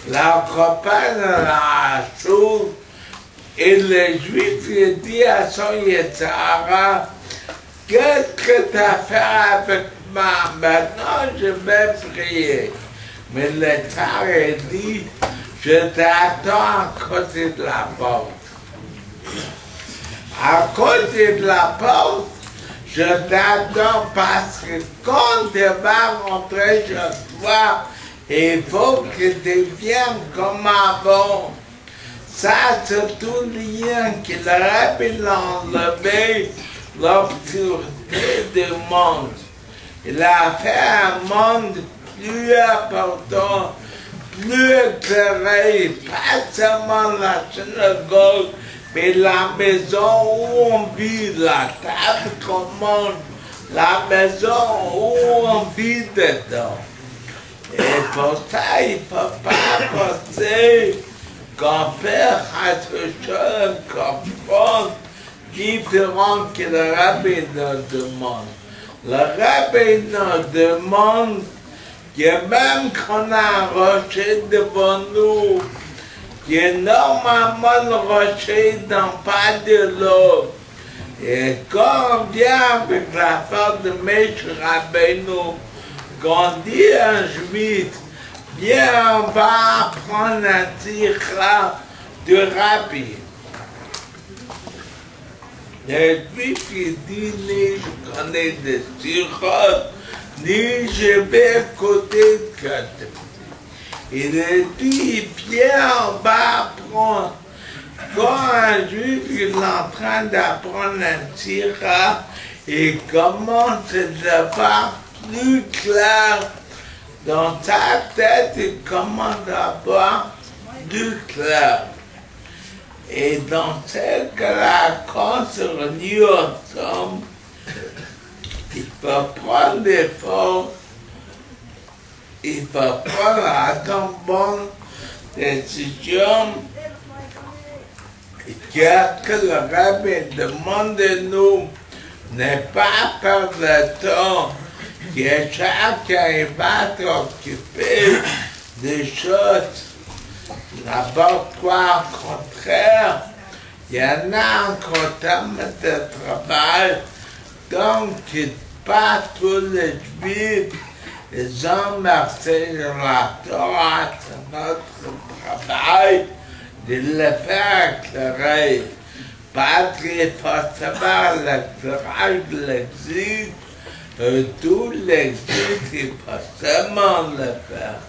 Speaker 1: il accompagne la chose. Et le juif il dit à son Yetzara, qu'est-ce que tu as fait avec moi? Maintenant je vais prier. Mais le Yetzara dit, je t'attends à côté de la porte. À côté de la porte, je t'attends parce que quand tu vas rentrer chez toi, il faut que tu viennes comme avant. Ça, c'est tout le lien que le rabbi a enlevé l'obscurité du monde. Il a fait un monde plus important, plus éclairé, pas seulement la synagogue, mais la maison où on vit, la table qu'on mange, la maison où on vit dedans. Et pour ça, il ne faut pas penser qu'on fait quelque chose qu'on pense différent que le rabbi nous demande. Le rabbi nous demande que même qu'on a un rocher devant nous, que normalement le rocher n'a pas de l'eau. Et quand on vient avec l'affaire de Moshe Rabbeinu, qu'on dit à un juif, viens, on va apprendre un tirah de rabbi. Le juif il dit, ni je connais des tirahs, ni je vais écouter que il a dit, viens, on va apprendre. Quand un juif est en train d'apprendre un tirah, il commence à voir plus clair dans sa tête, il commence à voir plus clair. Et dans ce cas-là, quand on se réunit ensemble, il peut prendre des forces, il peut prendre la bonne décision. Que le rabbi demande de nous n'est pas perdre le temps, que chacun va s'occuper des choses. N'importe quoi, au contraire, il y en a encore tellement de travail, donc pas tous les juifs, ils ont marché dans la Torah, c'est notre travail. De le faire éclairer, parce qu'il faut savoir l'éclairage de l'exil, tout l'exil, il faut seulement le faire.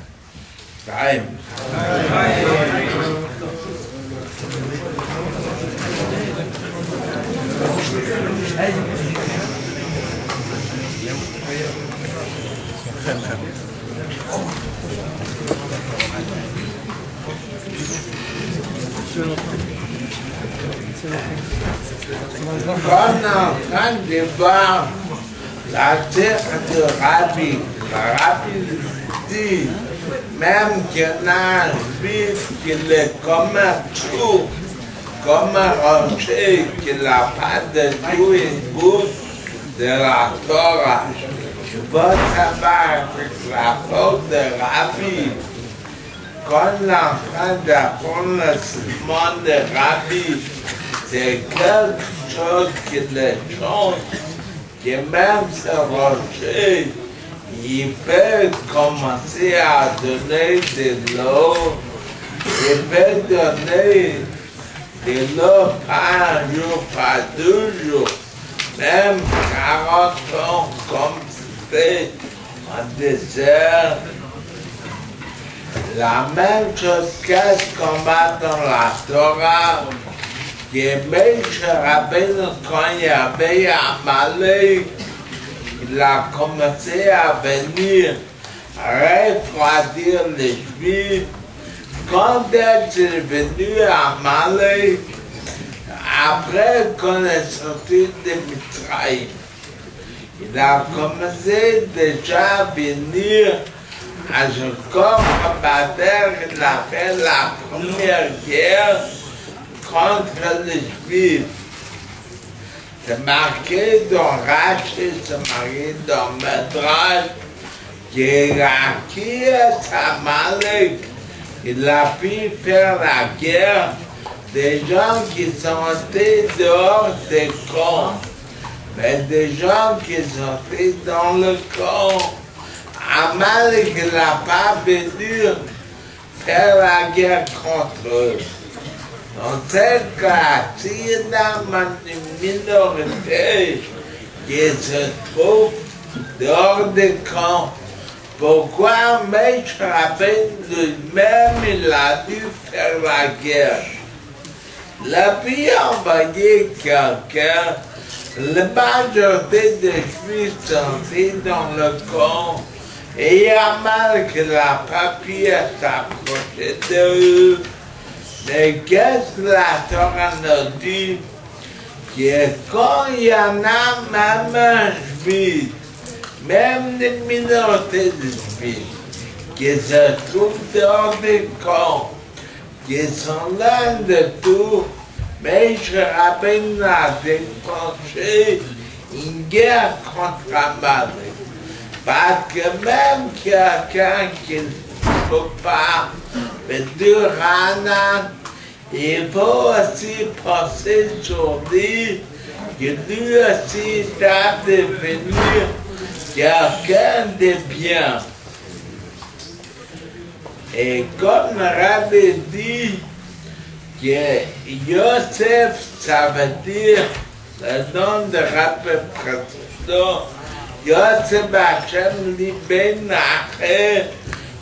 Speaker 1: Time. Quand on est en train de voir la terre de Rabbi, le Rabbi dit, même qu'il y en a un juif qui est comme un trou, comme un rocher, qui n'a pas de tout une bouche de la Torah. Je veux savoir avec la faute de Rabbi, quand on est en train d'apprendre le sermon de Rabbi, c'est quelque chose qui le change, que même ce rocher, il peut commencer à donner de l'eau, il peut donner de l'eau pas un jour, pas 2 jours, même 40 ans comme c'était en désert. La même chose qu'est-ce qu'on a dans la Torah, que Moshe Rabbeinu, quand il y avait Amalek, il a commencé à venir refroidir les Juifs. Quand il est venu à Amalek, après qu'on est sorti de Mitzrayim, il a commencé déjà à venir à Jacob Bader, il a fait la première guerre contre les Juifs. C'est marqué dans Rashi, c'est marqué dans Midrash, qu'il a acquis Amalek, il a pu faire la guerre des gens qui sont été dehors des camps, mais des gens qui sont été dans le camp. Amalek n'a pas venu faire la guerre contre eux. Dans ce cas, s'il y a une minorité qui se trouve dehors des camps, pourquoi Moshe Rabbeinu lui-même il a dû faire la guerre? Il a pu envoyer quelqu'un, la majorité des Juifs sont dans le camp, et il y a mal que la papier s'approcher d'eux. Mais qu'est-ce que la Torah nous dit? Que quand il y en a même un Juif, même des minorités de Juifs, qui se trouvent dans des camps, qui sont là de tout, mais je rappelle à déclencher une guerre contre la maladie. Parce que même quelqu'un qui ne peut pas faire un, il faut aussi penser sur lui, que lui aussi doit devenir quelqu'un de bien. Et comme j'avais dit, que Yosef, ça veut dire le nom de Rabbi précédent, Yosef Hachem li ben Naché,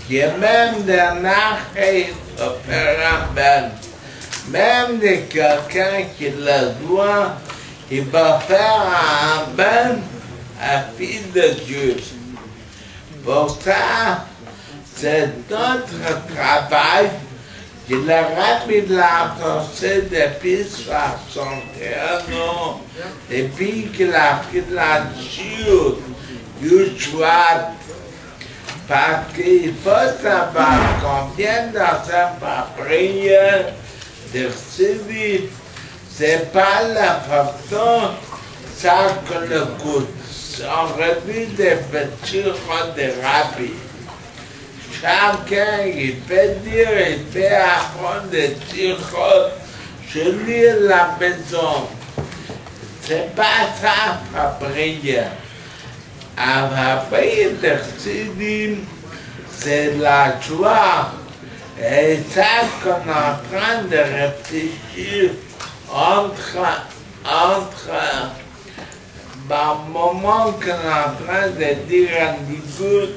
Speaker 1: qui est même de Naché, au Père Ben. Même de quelqu'un qui le doit, il va faire un ben à fils de Dieu. Pour ça, c'est notre travail qu'il a rapidement pensé depuis 61 ans, depuis qu'il a pris la chute du choix. Parce qu'il faut savoir combien dans sa prière de Sylvie, c'est pas la façon ça que le coûte. On revue des petits rangs de rabbis. Chacun, il peut dire, il peut apprendre des tiroirs chez lui à la maison. C'est pas ça, la prière. La prière de Sylvie, c'est la joie. Et ça qu'on est en train de réfléchir entre le moment qu'on est en train de dire à l'écoute,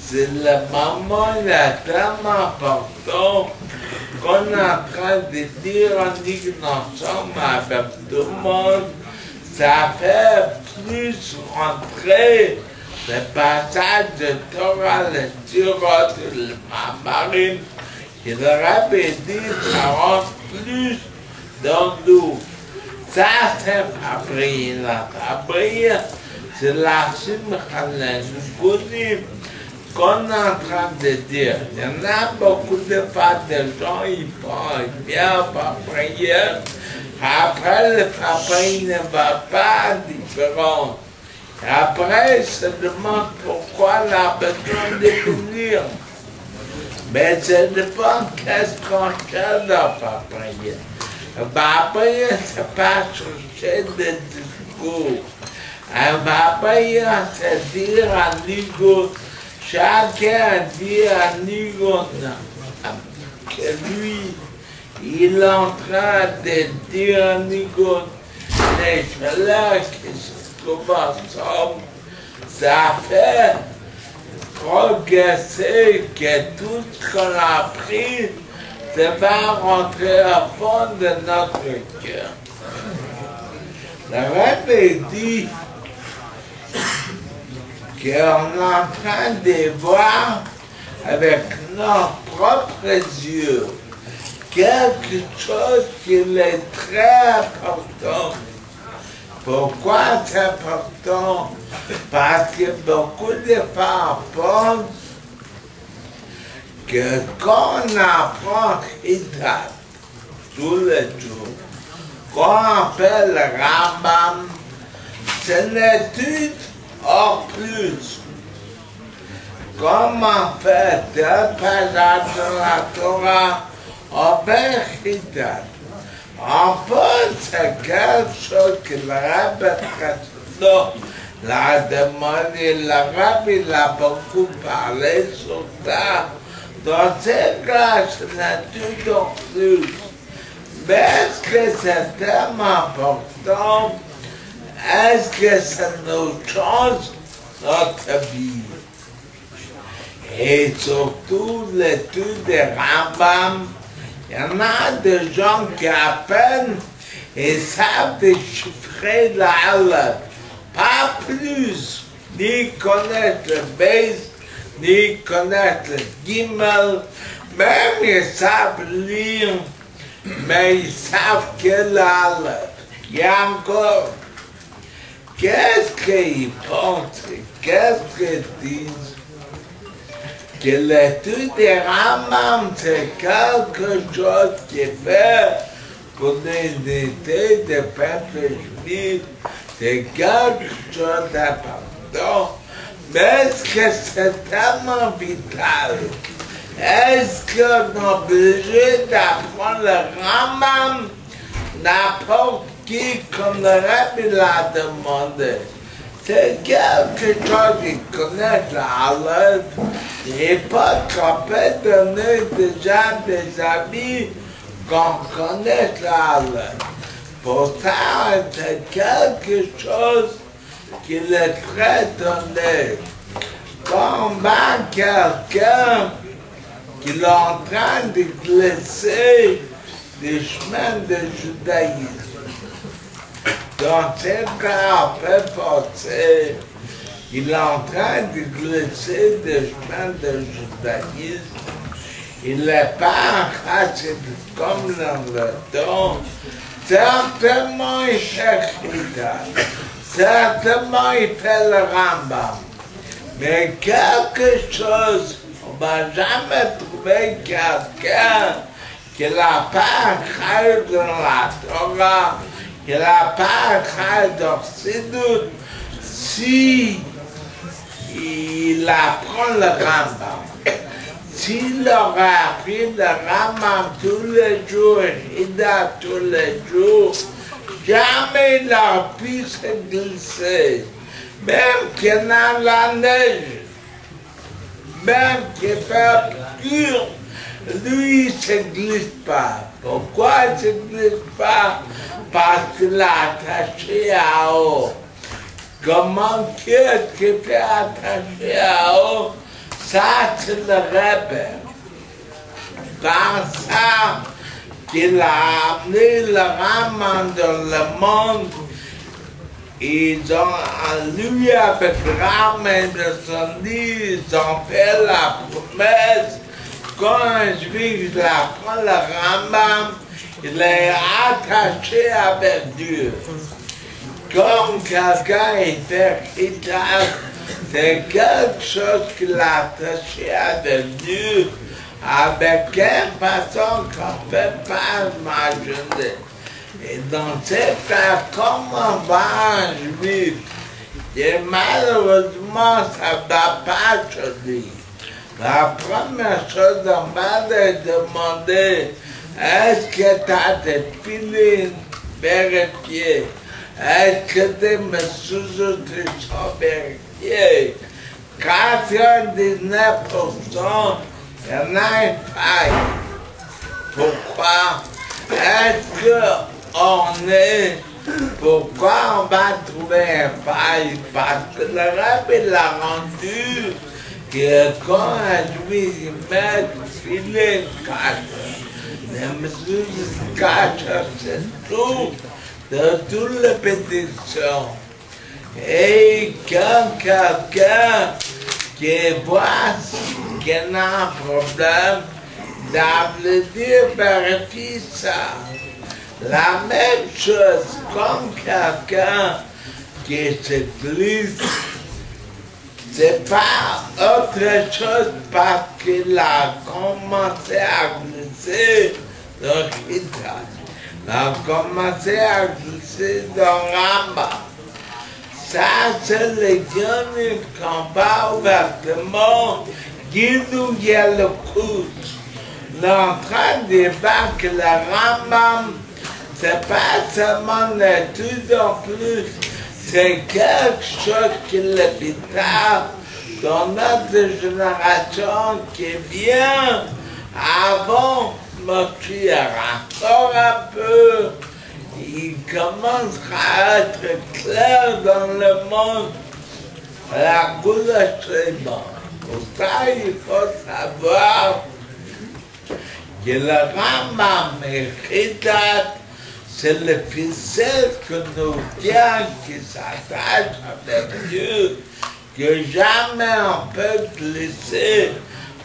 Speaker 1: c'est le moment tellement important qu'on est en train de dire en ensemble avec tout le monde, ça fait plus rentrer le passage de Torah, le tirage de la marine, qui le rabbi dit, ça rentre plus dans nous. Ça, c'est la prière. La prière, c'est la simcha, le qu'on est en train de dire. Il y en a beaucoup de fois de gens, ils font bien par prière. Après, le prière ne va pas différent. Après, ils se demandent pourquoi on a besoin de venir. Mais ça dépend qu'est-ce qu'on fait dans la prière. La prière, c'est pas chercher des discours. La prière, c'est dire à l'ego, chacun dit à l'ego que lui, il est en train de dire à l'ego les chaleurs qui se trouvent ensemble. Ça fait progresser que tout ce qu'on a appris, ça va rentrer au fond de notre cœur. Le Rabbi dit qu'on est en train de voir avec nos propres yeux quelque chose qui est très important. Pourquoi c'est important? Parce que beaucoup de femmes pensent que quand on apprend Hidat tous les jours, quand on fait le Rambam, c'est une étude hors plus. Comme on fait deux passages de la Torah, on fait Hidat. On pense à quelque chose que le rabbi précédent l'a demandé. Le rabbi l'a beaucoup parlé sur ça. Dans ces cas, c'est la toujours plus. Mais est-ce que c'est tellement important? Est-ce que ça nous change notre vie? Et surtout l'étude des Rambam, il y en a des gens qui à peine ils savent déchiffrer la Aleph, pas plus, ni connaître le Beis, ni connaître le Gimel, même ils savent lire, mais ils savent que l'Aleph. Il y a encore, qu'est-ce qu'ils pensent, qu'est-ce qu'ils disent? que l'étude des Rambam, c'est quelque chose qui est fait pour l'unité des peuples juifs, c'est quelque chose d'important, mais est-ce que c'est tellement vital? Est-ce qu'on est obligé d'apprendre le Rambam? N'importe qui, comme le Rabbi l'a demandé. C'est quelque chose qui connaît la lettre. Il n'est pas capable de donner déjà des amis qu'on connaît la lettre. Pourtant, c'est quelque chose qu'il est très donné. Quand on voit quelqu'un qui est en train de glisser des chemins de judaïsme, dans ce cas, on peut penser qu'il est en train de glisser des chemins de judaïsme. Il n'est pas un chassid comme dans le temps. Certainement, il fait Chida. Certainement, il fait le Rambam. Mais quelque chose, on ne va jamais trouver quelqu'un qui n'a pas un chassid dans la Torah, qui n'a pas un chassid d'Orsidut, si il apprend le Rambam. S'il aurait appris le Rambam tous les jours, Chida tous les jours, jamais il n'aurait pu se glisser. Même qu'il y a la neige, même qu'il fait pur, lui il ne se glisse pas. Pourquoi il ne se glisse pas? Parce qu'il a attaché à eau. Comment est-ce qu'il fait attacher à eau? Ça, c'est le rebelle. Dans ça, qu'il a amené le Rambam dans le monde, ils ont, lui avec Rambam de son lit, ils ont fait la promesse, quand un juif apprend le Rambam, il est attaché avec Dieu. Comme quelqu'un est fait Chida, c'est quelque chose qu'il a attaché avec Dieu, avec une façon qu'on ne peut pas imaginer. Et dans ce cas, comment va un juif? Et malheureusement, ça ne va pas choisir. La première chose, on va lui demander, est-ce que tu as des filines vérifiées? Est-ce que tes messures sont vérifiées? 99%, il y en a une faille. Pourquoi? Est-ce qu'on est... Pourquoi on va trouver une faille? Parce que le Rabbi l'a rendu que quand un juif met filet cache, les mesures cache, c'est tout, de toutes les pétitions. Et quand quelqu'un qui voit qu'il y a un problème, doit dire vérifie ça. La même chose comme quelqu'un qui se glisse, c'est pas autre chose parce qu'il a commencé à glisser dans Chida. Il a commencé à glisser dans Rambam. Ça, c'est le Dieu qu'on va ouvertement, Guidou Yelokut. On est en train de voir que le Rambam, c'est pas seulement l'étude en plus, c'est quelque chose qui est vital dans notre génération qui vient avant Mashiach. Encore un peu, il commencera à être clair dans le monde. La couleur est bonne. Pour ça, il faut savoir que le Rambam et Chida, c'est le ficelle que nous tient, qui s'attache avec Dieu, que jamais on peut glisser,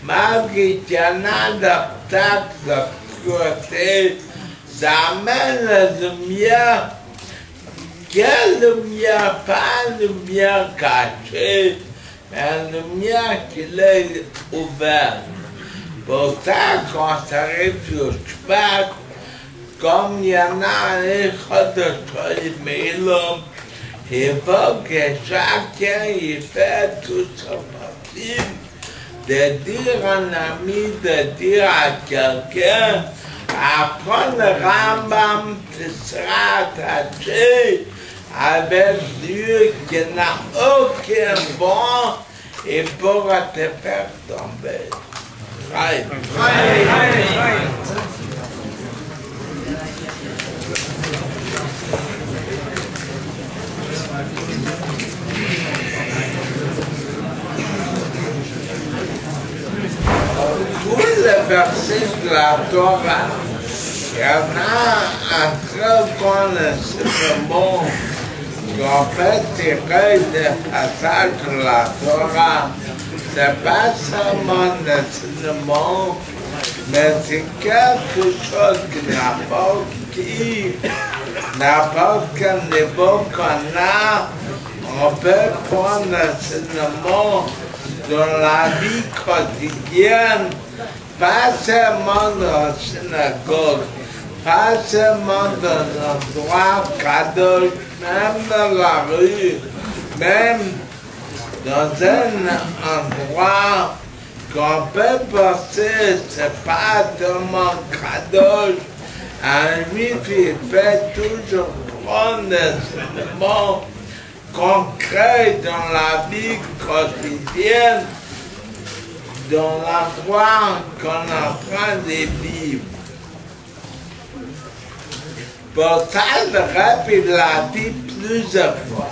Speaker 1: malgré qu'il y en a d'obstacles, d'obscurité, ça amène la lumière. Quelle lumière? Pas lumière cachée, la lumière qu'il est ouverte. Pour ça, quand ça arrive sur cheval, comme il y en a un école de Solimélum, il faut que chacun y fait tout son possible de dire à un ami, de dire à quelqu'un, apprends le Rambam, tu seras attaché avec Dieu qui n'a aucun bon et pourra te faire tomber. Right. Tous les versets de la Torah, il y en a un très grand enseignement qu'on peut tirer des passages de la Torah. C'est pas seulement un enseignement, mais c'est quelque chose qui n'importe quel niveau qu'on a, on peut prendre l'enseignement dans la vie quotidienne, pas seulement dans la synagogue, pas seulement dans l'endroit cadeau, même dans la rue, même dans un endroit qu'on peut passer, c'est pas tellement cadeau. Un juif, il peut toujours prendre des éléments concrets dans la vie quotidienne, dans l'endroit qu'on est en train de vivre. Pour ça, le Rabbi l'a dit plusieurs fois.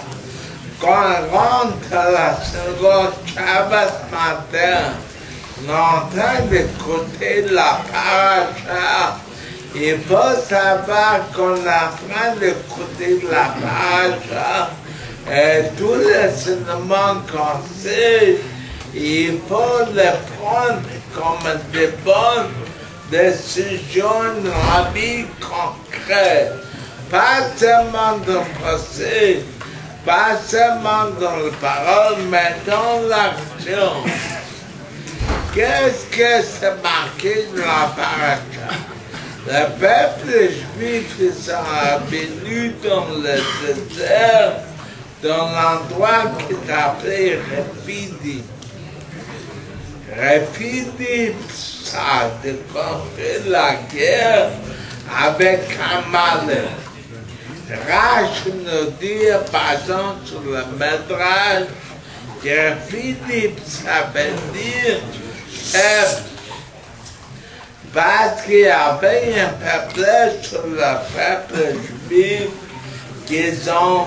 Speaker 1: Quand on rentre à la synagogue Shabbat matin, on est en train d'écouter la paracha. Il faut savoir qu'on est en train d'écouter la paracha et tous les enseignements qu'on sait, il faut les prendre comme des bonnes décisions dans la vie concrète. Pas seulement dans le passé, pas seulement dans les paroles, mais dans l'action. Qu'est-ce que c'est marqué dans la paracha? Le peuple juif sera venu dans le désert, dans l'endroit qui s'appelait Rephidim. Rephidim, ça a déclenché la guerre avec Amalek. Rash nous dit, par exemple, sur le Midrash, que Rephidim, ça veut dire parce qu'il y avait un peuple sur le peuple juif qui n'ont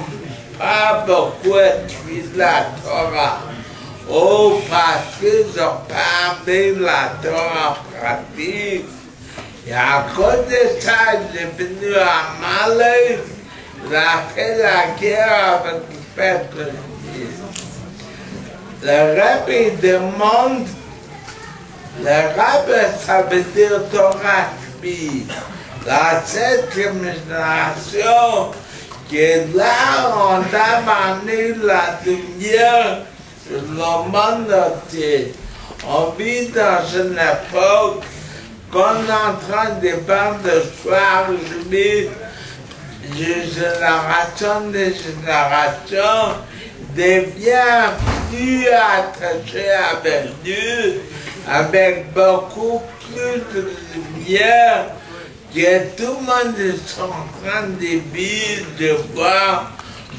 Speaker 1: pas beaucoup étudié la Torah, ou parce qu'ils n'ont pas mis la Torah en pratique. Et à cause de ça, il est venu à Amalek, il a fait la guerre avec le peuple juif. Le Rabbi demande, le Rabbi, ça veut dire Torah Shvi, la 7e génération, qui est là, on a amené la lumière sur le monde entier. On vit dans une époque qu'on est en train de faire de soir juif, de génération de génération, devient plus attaché avec Dieu, avec beaucoup plus de lumière, que tout le monde est en train de vivre, de voir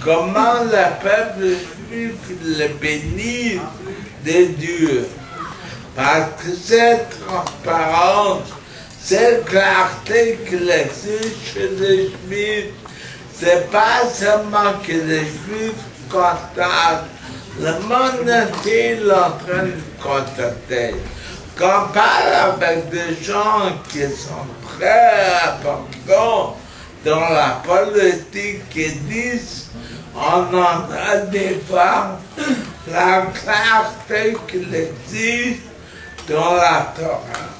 Speaker 1: comment le peuple juif le bénit de Dieu. Parce que cette transparence, cette clarté qu'il existe chez les Juifs, c'est pas seulement que les Juifs constatent, le monde entier est en train de constater. Quand on parle avec des gens qui sont très importants dans la politique, qui disent on est en train de voir la clarté qu'il existe dans la Torah.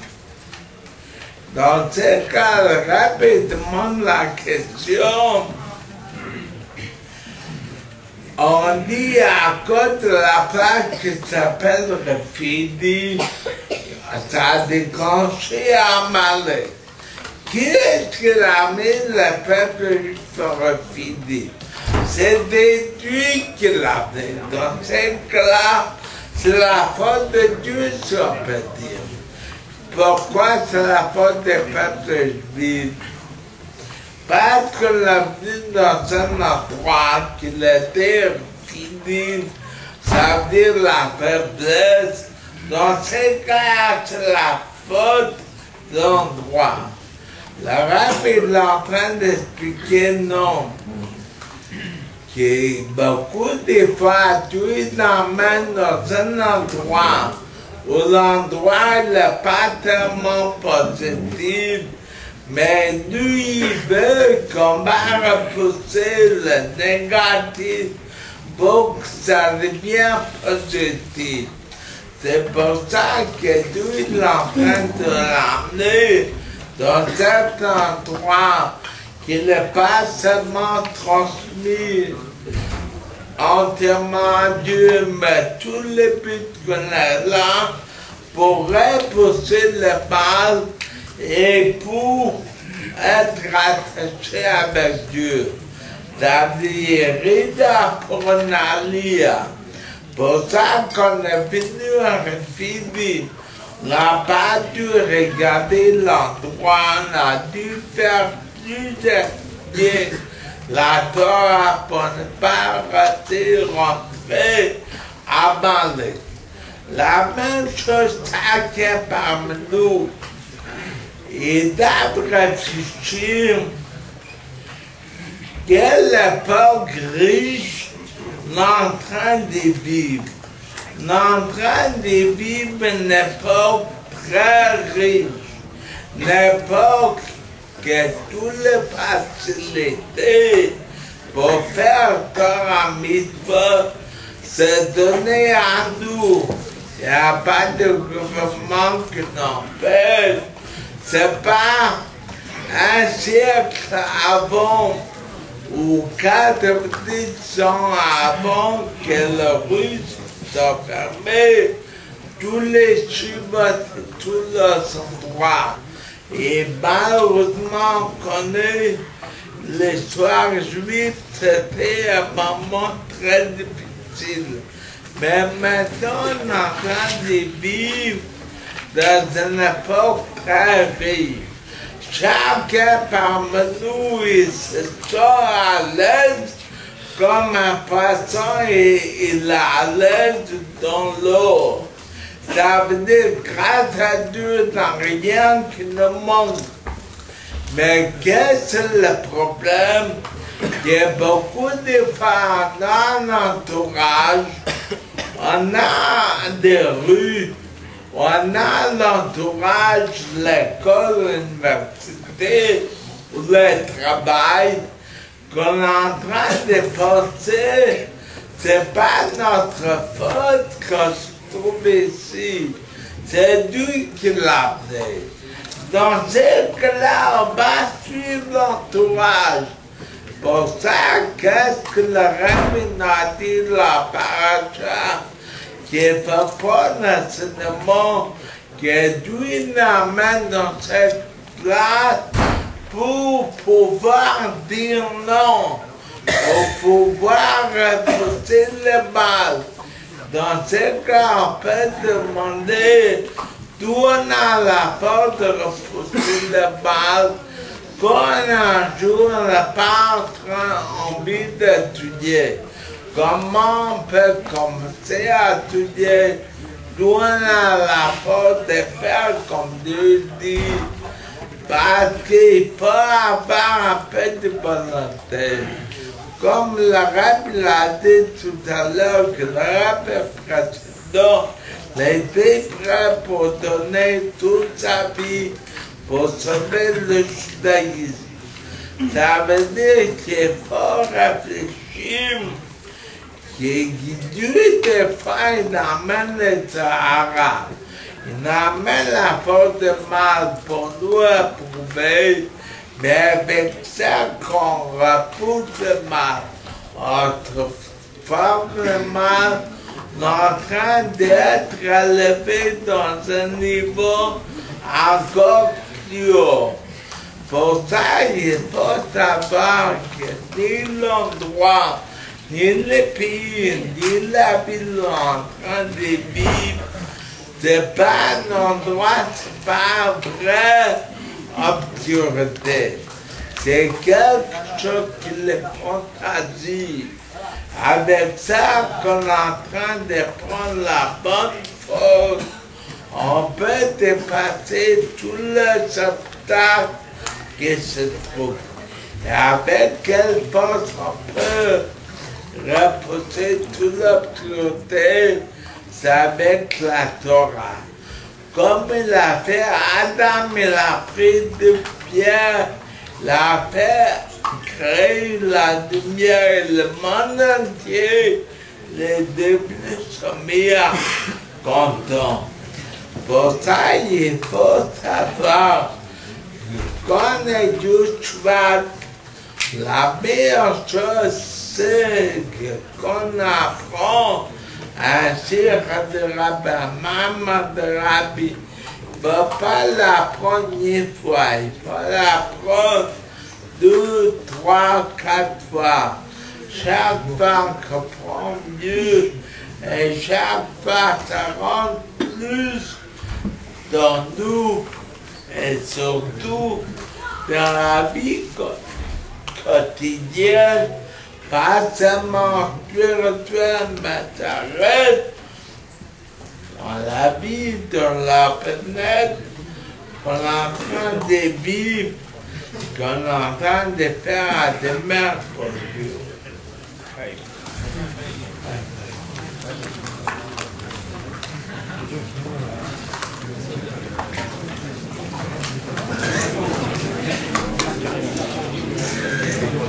Speaker 1: Dans ce cas, le Rabbi demande la question, On dit à cause de la plaque qui s'appelle Refidi, ça a déclenché un malaise. Qui est-ce qui a mis le peuple sur Refidi? C'était Dieu qui l'a fait. Dans ce cas-là, c'est la faute de Dieu, si on peut dire. Pourquoi c'est la faute des peuples juifs? Parce qu'on l'a vu dans un endroit qu'il était fini, ça veut dire la faiblesse. Dans ces cas, c'est la faute d'endroit. Le rabbin est en train d'expliquer non. Que beaucoup de fois, tu l'emmènes dans un endroit où l'endroit n'est pas tellement positif, mais lui, il veut qu'on va repousser le négatif pour que ça devienne positif. C'est pour ça que lui, il est en train de l'amener dans cet endroit qui n'est pas seulement transmis entièrement à Dieu, mais tout le but qu'on est là pour repousser le mal et pour être attaché avec Dieu. Ça veut dire Rida Pronalia. Pour ça qu'on est venu à Refidi, on n'a pas dû regarder l'endroit, on a dû faire plusieurs pieds la Torah pour ne pas rentrer à Malek. La même chose chacun parmi nous. Et d'après réfléchir, quelle époque riche on est en train de vivre. On est en train de vivre une époque très riche, une époque que toutes les facilités pour faire Torah Mitzvah se donner à nous. Il n'y a pas de gouvernement qui n'empêche. C'est pas un siècle avant ou 90 ans avant que le Russe soit fermé tous les chivas, tous les endroits. Et malheureusement, on connaît l'histoire juive, c'était un moment très difficile. Mais maintenant, on est en train de vivre dans une époque très riche. Chacun parmi nous, il se sent à l'aise comme un poisson et il est à l'aise dans l'eau. Ça veut dire, grâce à Dieu, il n'y a rien qui nous manque. Mais qu'est-ce que le problème? Il y a beaucoup de fois, on a un entourage, on a des rues, on a l'entourage, l'école, l'université, le travail, qu'on est en train de penser, c'est pas notre faute qu'on se trouve ici, c'est Dieu qui l'a fait. Dans ce cas-là, on va suivre l'entourage. Pour ça, qu'est-ce que le rabbin a dit la paracha? Qu'il ne faut pas l'enseignement que Dieu nous amène dans cette place pour pouvoir dire non, pour pouvoir repousser le mal. Dans ce cas, on peut demander d'où on a la force de repousser le mal, quand un jour on n'a pas envie d'étudier. Comment on peut commencer à étudier, d'où on a la force de faire comme Dieu dit, parce qu'il faut avoir un peu de volonté. Comme le rabbin l'a dit tout à l'heure, que le rabbin précédent était prêt pour donner toute sa vie pour sauver le judaïsme. Ça veut dire qu'il faut réfléchir que Dieu, des fois, il amène le Sahara. Il amène la force de mal pour nous éprouver, mais avec ça qu'on repousse le mal. Notre formellement en train d'être élevé dans un niveau encore plus haut. Pour ça, il faut savoir que ni l'endroit, ni le pays, ni la ville en train de vivre, c'est pas un endroit, c'est pas une vraie obscurité. C'est quelque chose qui les fantasie. Avec ça qu'on est en train de prendre la bonne chose, on peut dépasser tous les obstacles qui se trouvent. Et avec quelle force on peut repousser toute l'obscurité, c'est avec la Torah. Comme il a fait Adam, il a pris deux pierres, il a fait créer la lumière et le monde entier, les débuts sont mis contents. Pour ça, il faut savoir qu'on est juste la meilleure chose, c'est qu'on apprend ainsi de Rabbi, maman de Rabbi. Il ne faut pas l'apprendre une fois, il faut l'apprendre 2, 3, 4 fois. Chaque fois on comprend mieux et chaque fois ça rentre plus dans nous et surtout dans la vie quotidienne, pas seulement spirituelle, mais ça reste dans la vie, dans la planète, qu'on est en train de vivre, qu'on est en train de faire à demain pour Dieu.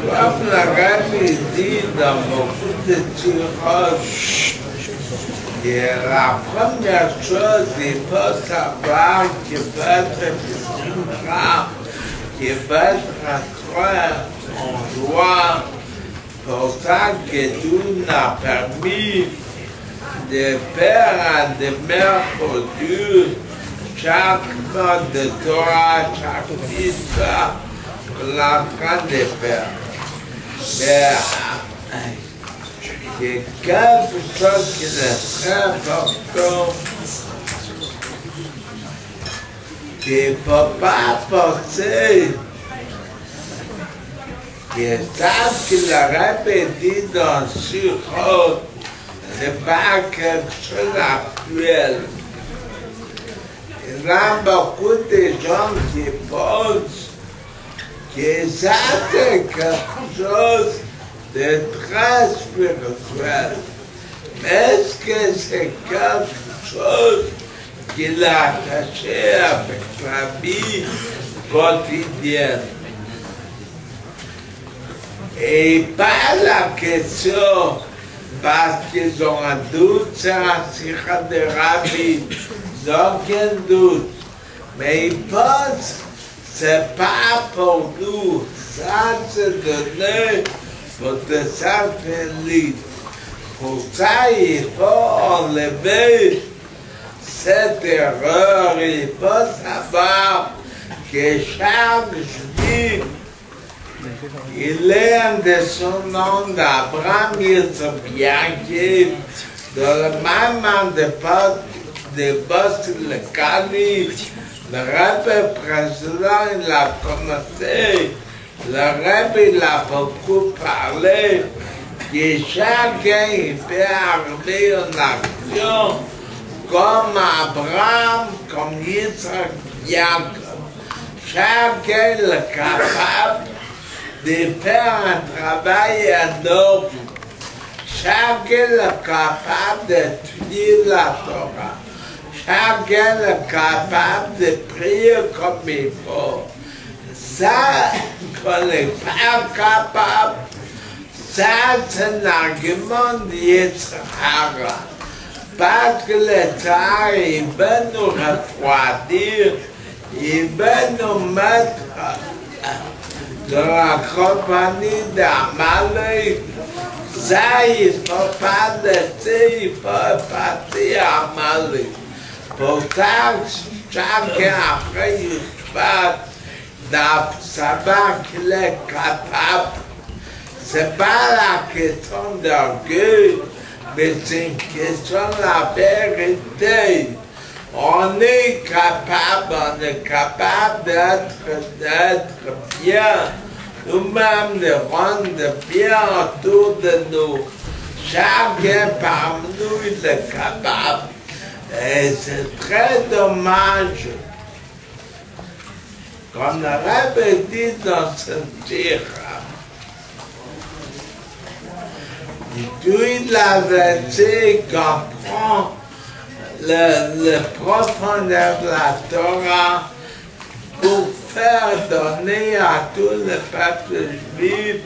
Speaker 1: Comme la Rabbi dit dans beaucoup de tirages, la première chose, il faut savoir qu'il va être grave, qu'il va être en joie. Pour ça que Dieu n'a permis de faire un demeure pour Dieu chaque mot de Torah, chaque histoire qu'on est en train de faire. Mais il y a quelque chose qui est très important, qu'il ne faut pas penser que ça qu'il a répété dans Surah, ce n'est pas quelque chose d'actuel. Il y a beaucoup de gens qui pensent que ça c'est quelque chose de très spirituel. Mais est-ce que c'est quelque chose qu'il a attaché avec la vie quotidienne? Et pas la question parce qu'ils ont un doute, c'est un sikha de Rabbi, ils n'ont aucun doute. Mais ils pensent c'est pas pour nous, ça c'est donné pour te servir libre. Pour ça, il faut enlever cette erreur, il faut savoir que chaque juif, il est un descendant d'Abraham, Yitzhak, dans le même de le calife. Le Rebbe président, il a commencé, le Rebbe, il a beaucoup parlé, que chacun il peut arriver en action, comme Abraham, comme Yitzhak, Jacob. Chacun est capable de faire un travail énorme. Chacun est capable d'étudier la Torah. Chacun est capable de prier comme il faut. Ça, qu'on n'est pas capable, ça c'est un argument d'Yitzhak. Parce que le Sahara, il veut nous refroidir, il veut nous mettre dans la compagnie d'Amalek. ça, il ne faut pas laisser, il faut passer à Mali. Pour ça, chacun après, il va savoir qu'il est capable. C'est pas la question d'orgueil, mais c'est une question de la vérité. On est capable d'être bien, nous-mêmes de rendre bien autour de nous. Chacun parmi nous il est capable. Et c'est très dommage qu'on aurait dit dans ce tir. Puis la vérité comprend le profondeur de la Torah pour faire donner à tout le peuple juif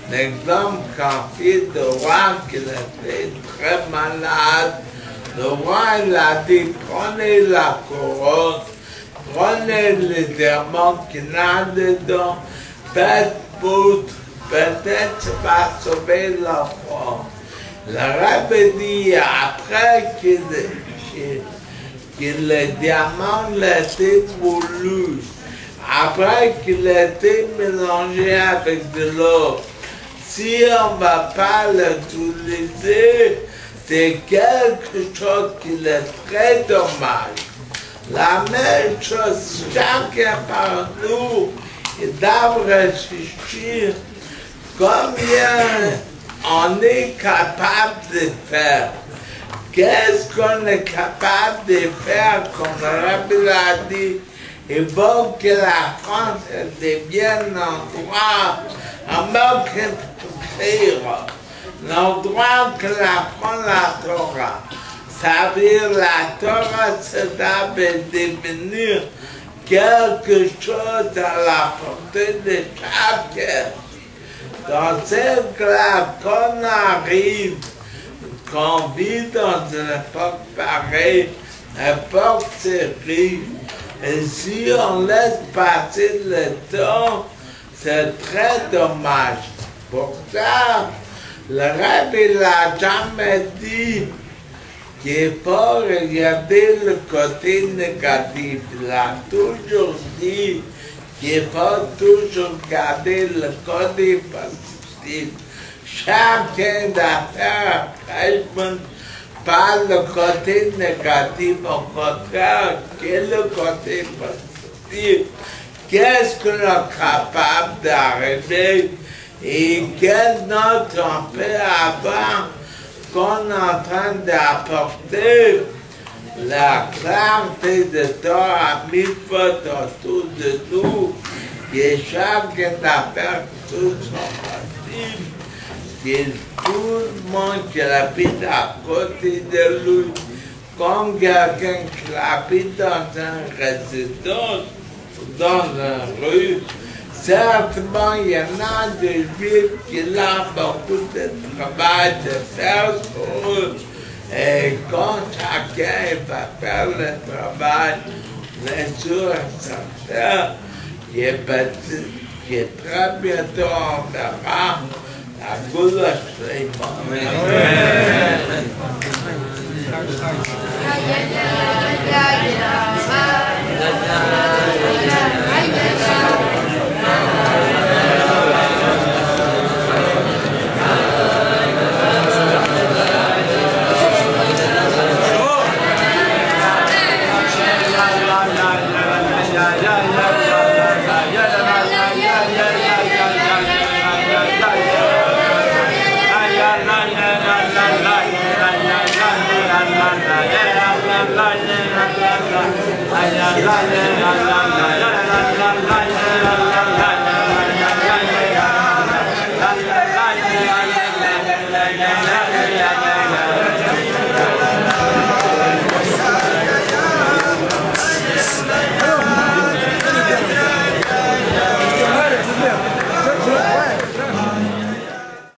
Speaker 1: l'exemple confié de roi qui était très malade. Le roi il a dit prenez la couronne, prenez les démons qui n'ont dedans, faites poutre, peut-être ça va sauver l'enfant. Le rabbin dit après que le diamant l'était voulu, après qu'il était mélangé avec de l'eau, si on ne va pas l'utiliser, c'est quelque chose qui est très dommage. La même chose, chacun par nous, il doit réfléchir combien on est capable de faire. Qu'est-ce qu'on est capable de faire, comme le Rabbi l'a dit, il faut que la France devienne un endroit l'endroit que la France la Torah. Ça veut dire la Torah, ça doit devenir quelque chose à la portée de chacun. Dans cette classe qu'on arrive, qu'on vit dans une époque pareille, époque terrible, et si on laisse passer le temps, c'est très dommage. Pour ça, le Rabbi l'a jamais dit qu'il faut regarder le côté négatif. Il a toujours dit qu'il faut toujours garder le côté positif. Chacun doit faire prêchement par le côté négatif, au contraire, quel est le côté positif? Qu'est-ce qu'on est capable d'arriver et quelle note on peut avoir qu'on est en train d'apporter la clarté de Torah mitzvot autour de nous, que chacun doit faire tout son possible, que tout le monde qui habite à côté de lui, comme quelqu'un qui habite dans une résidence, dans une rue, certainement il y en a des juifs qui ont beaucoup de travail de faire pour eux. Et quand chacun va faire le travail, bien sûr, ça fait que très bientôt on verra la gloire de Dieu.
Speaker 2: la la la la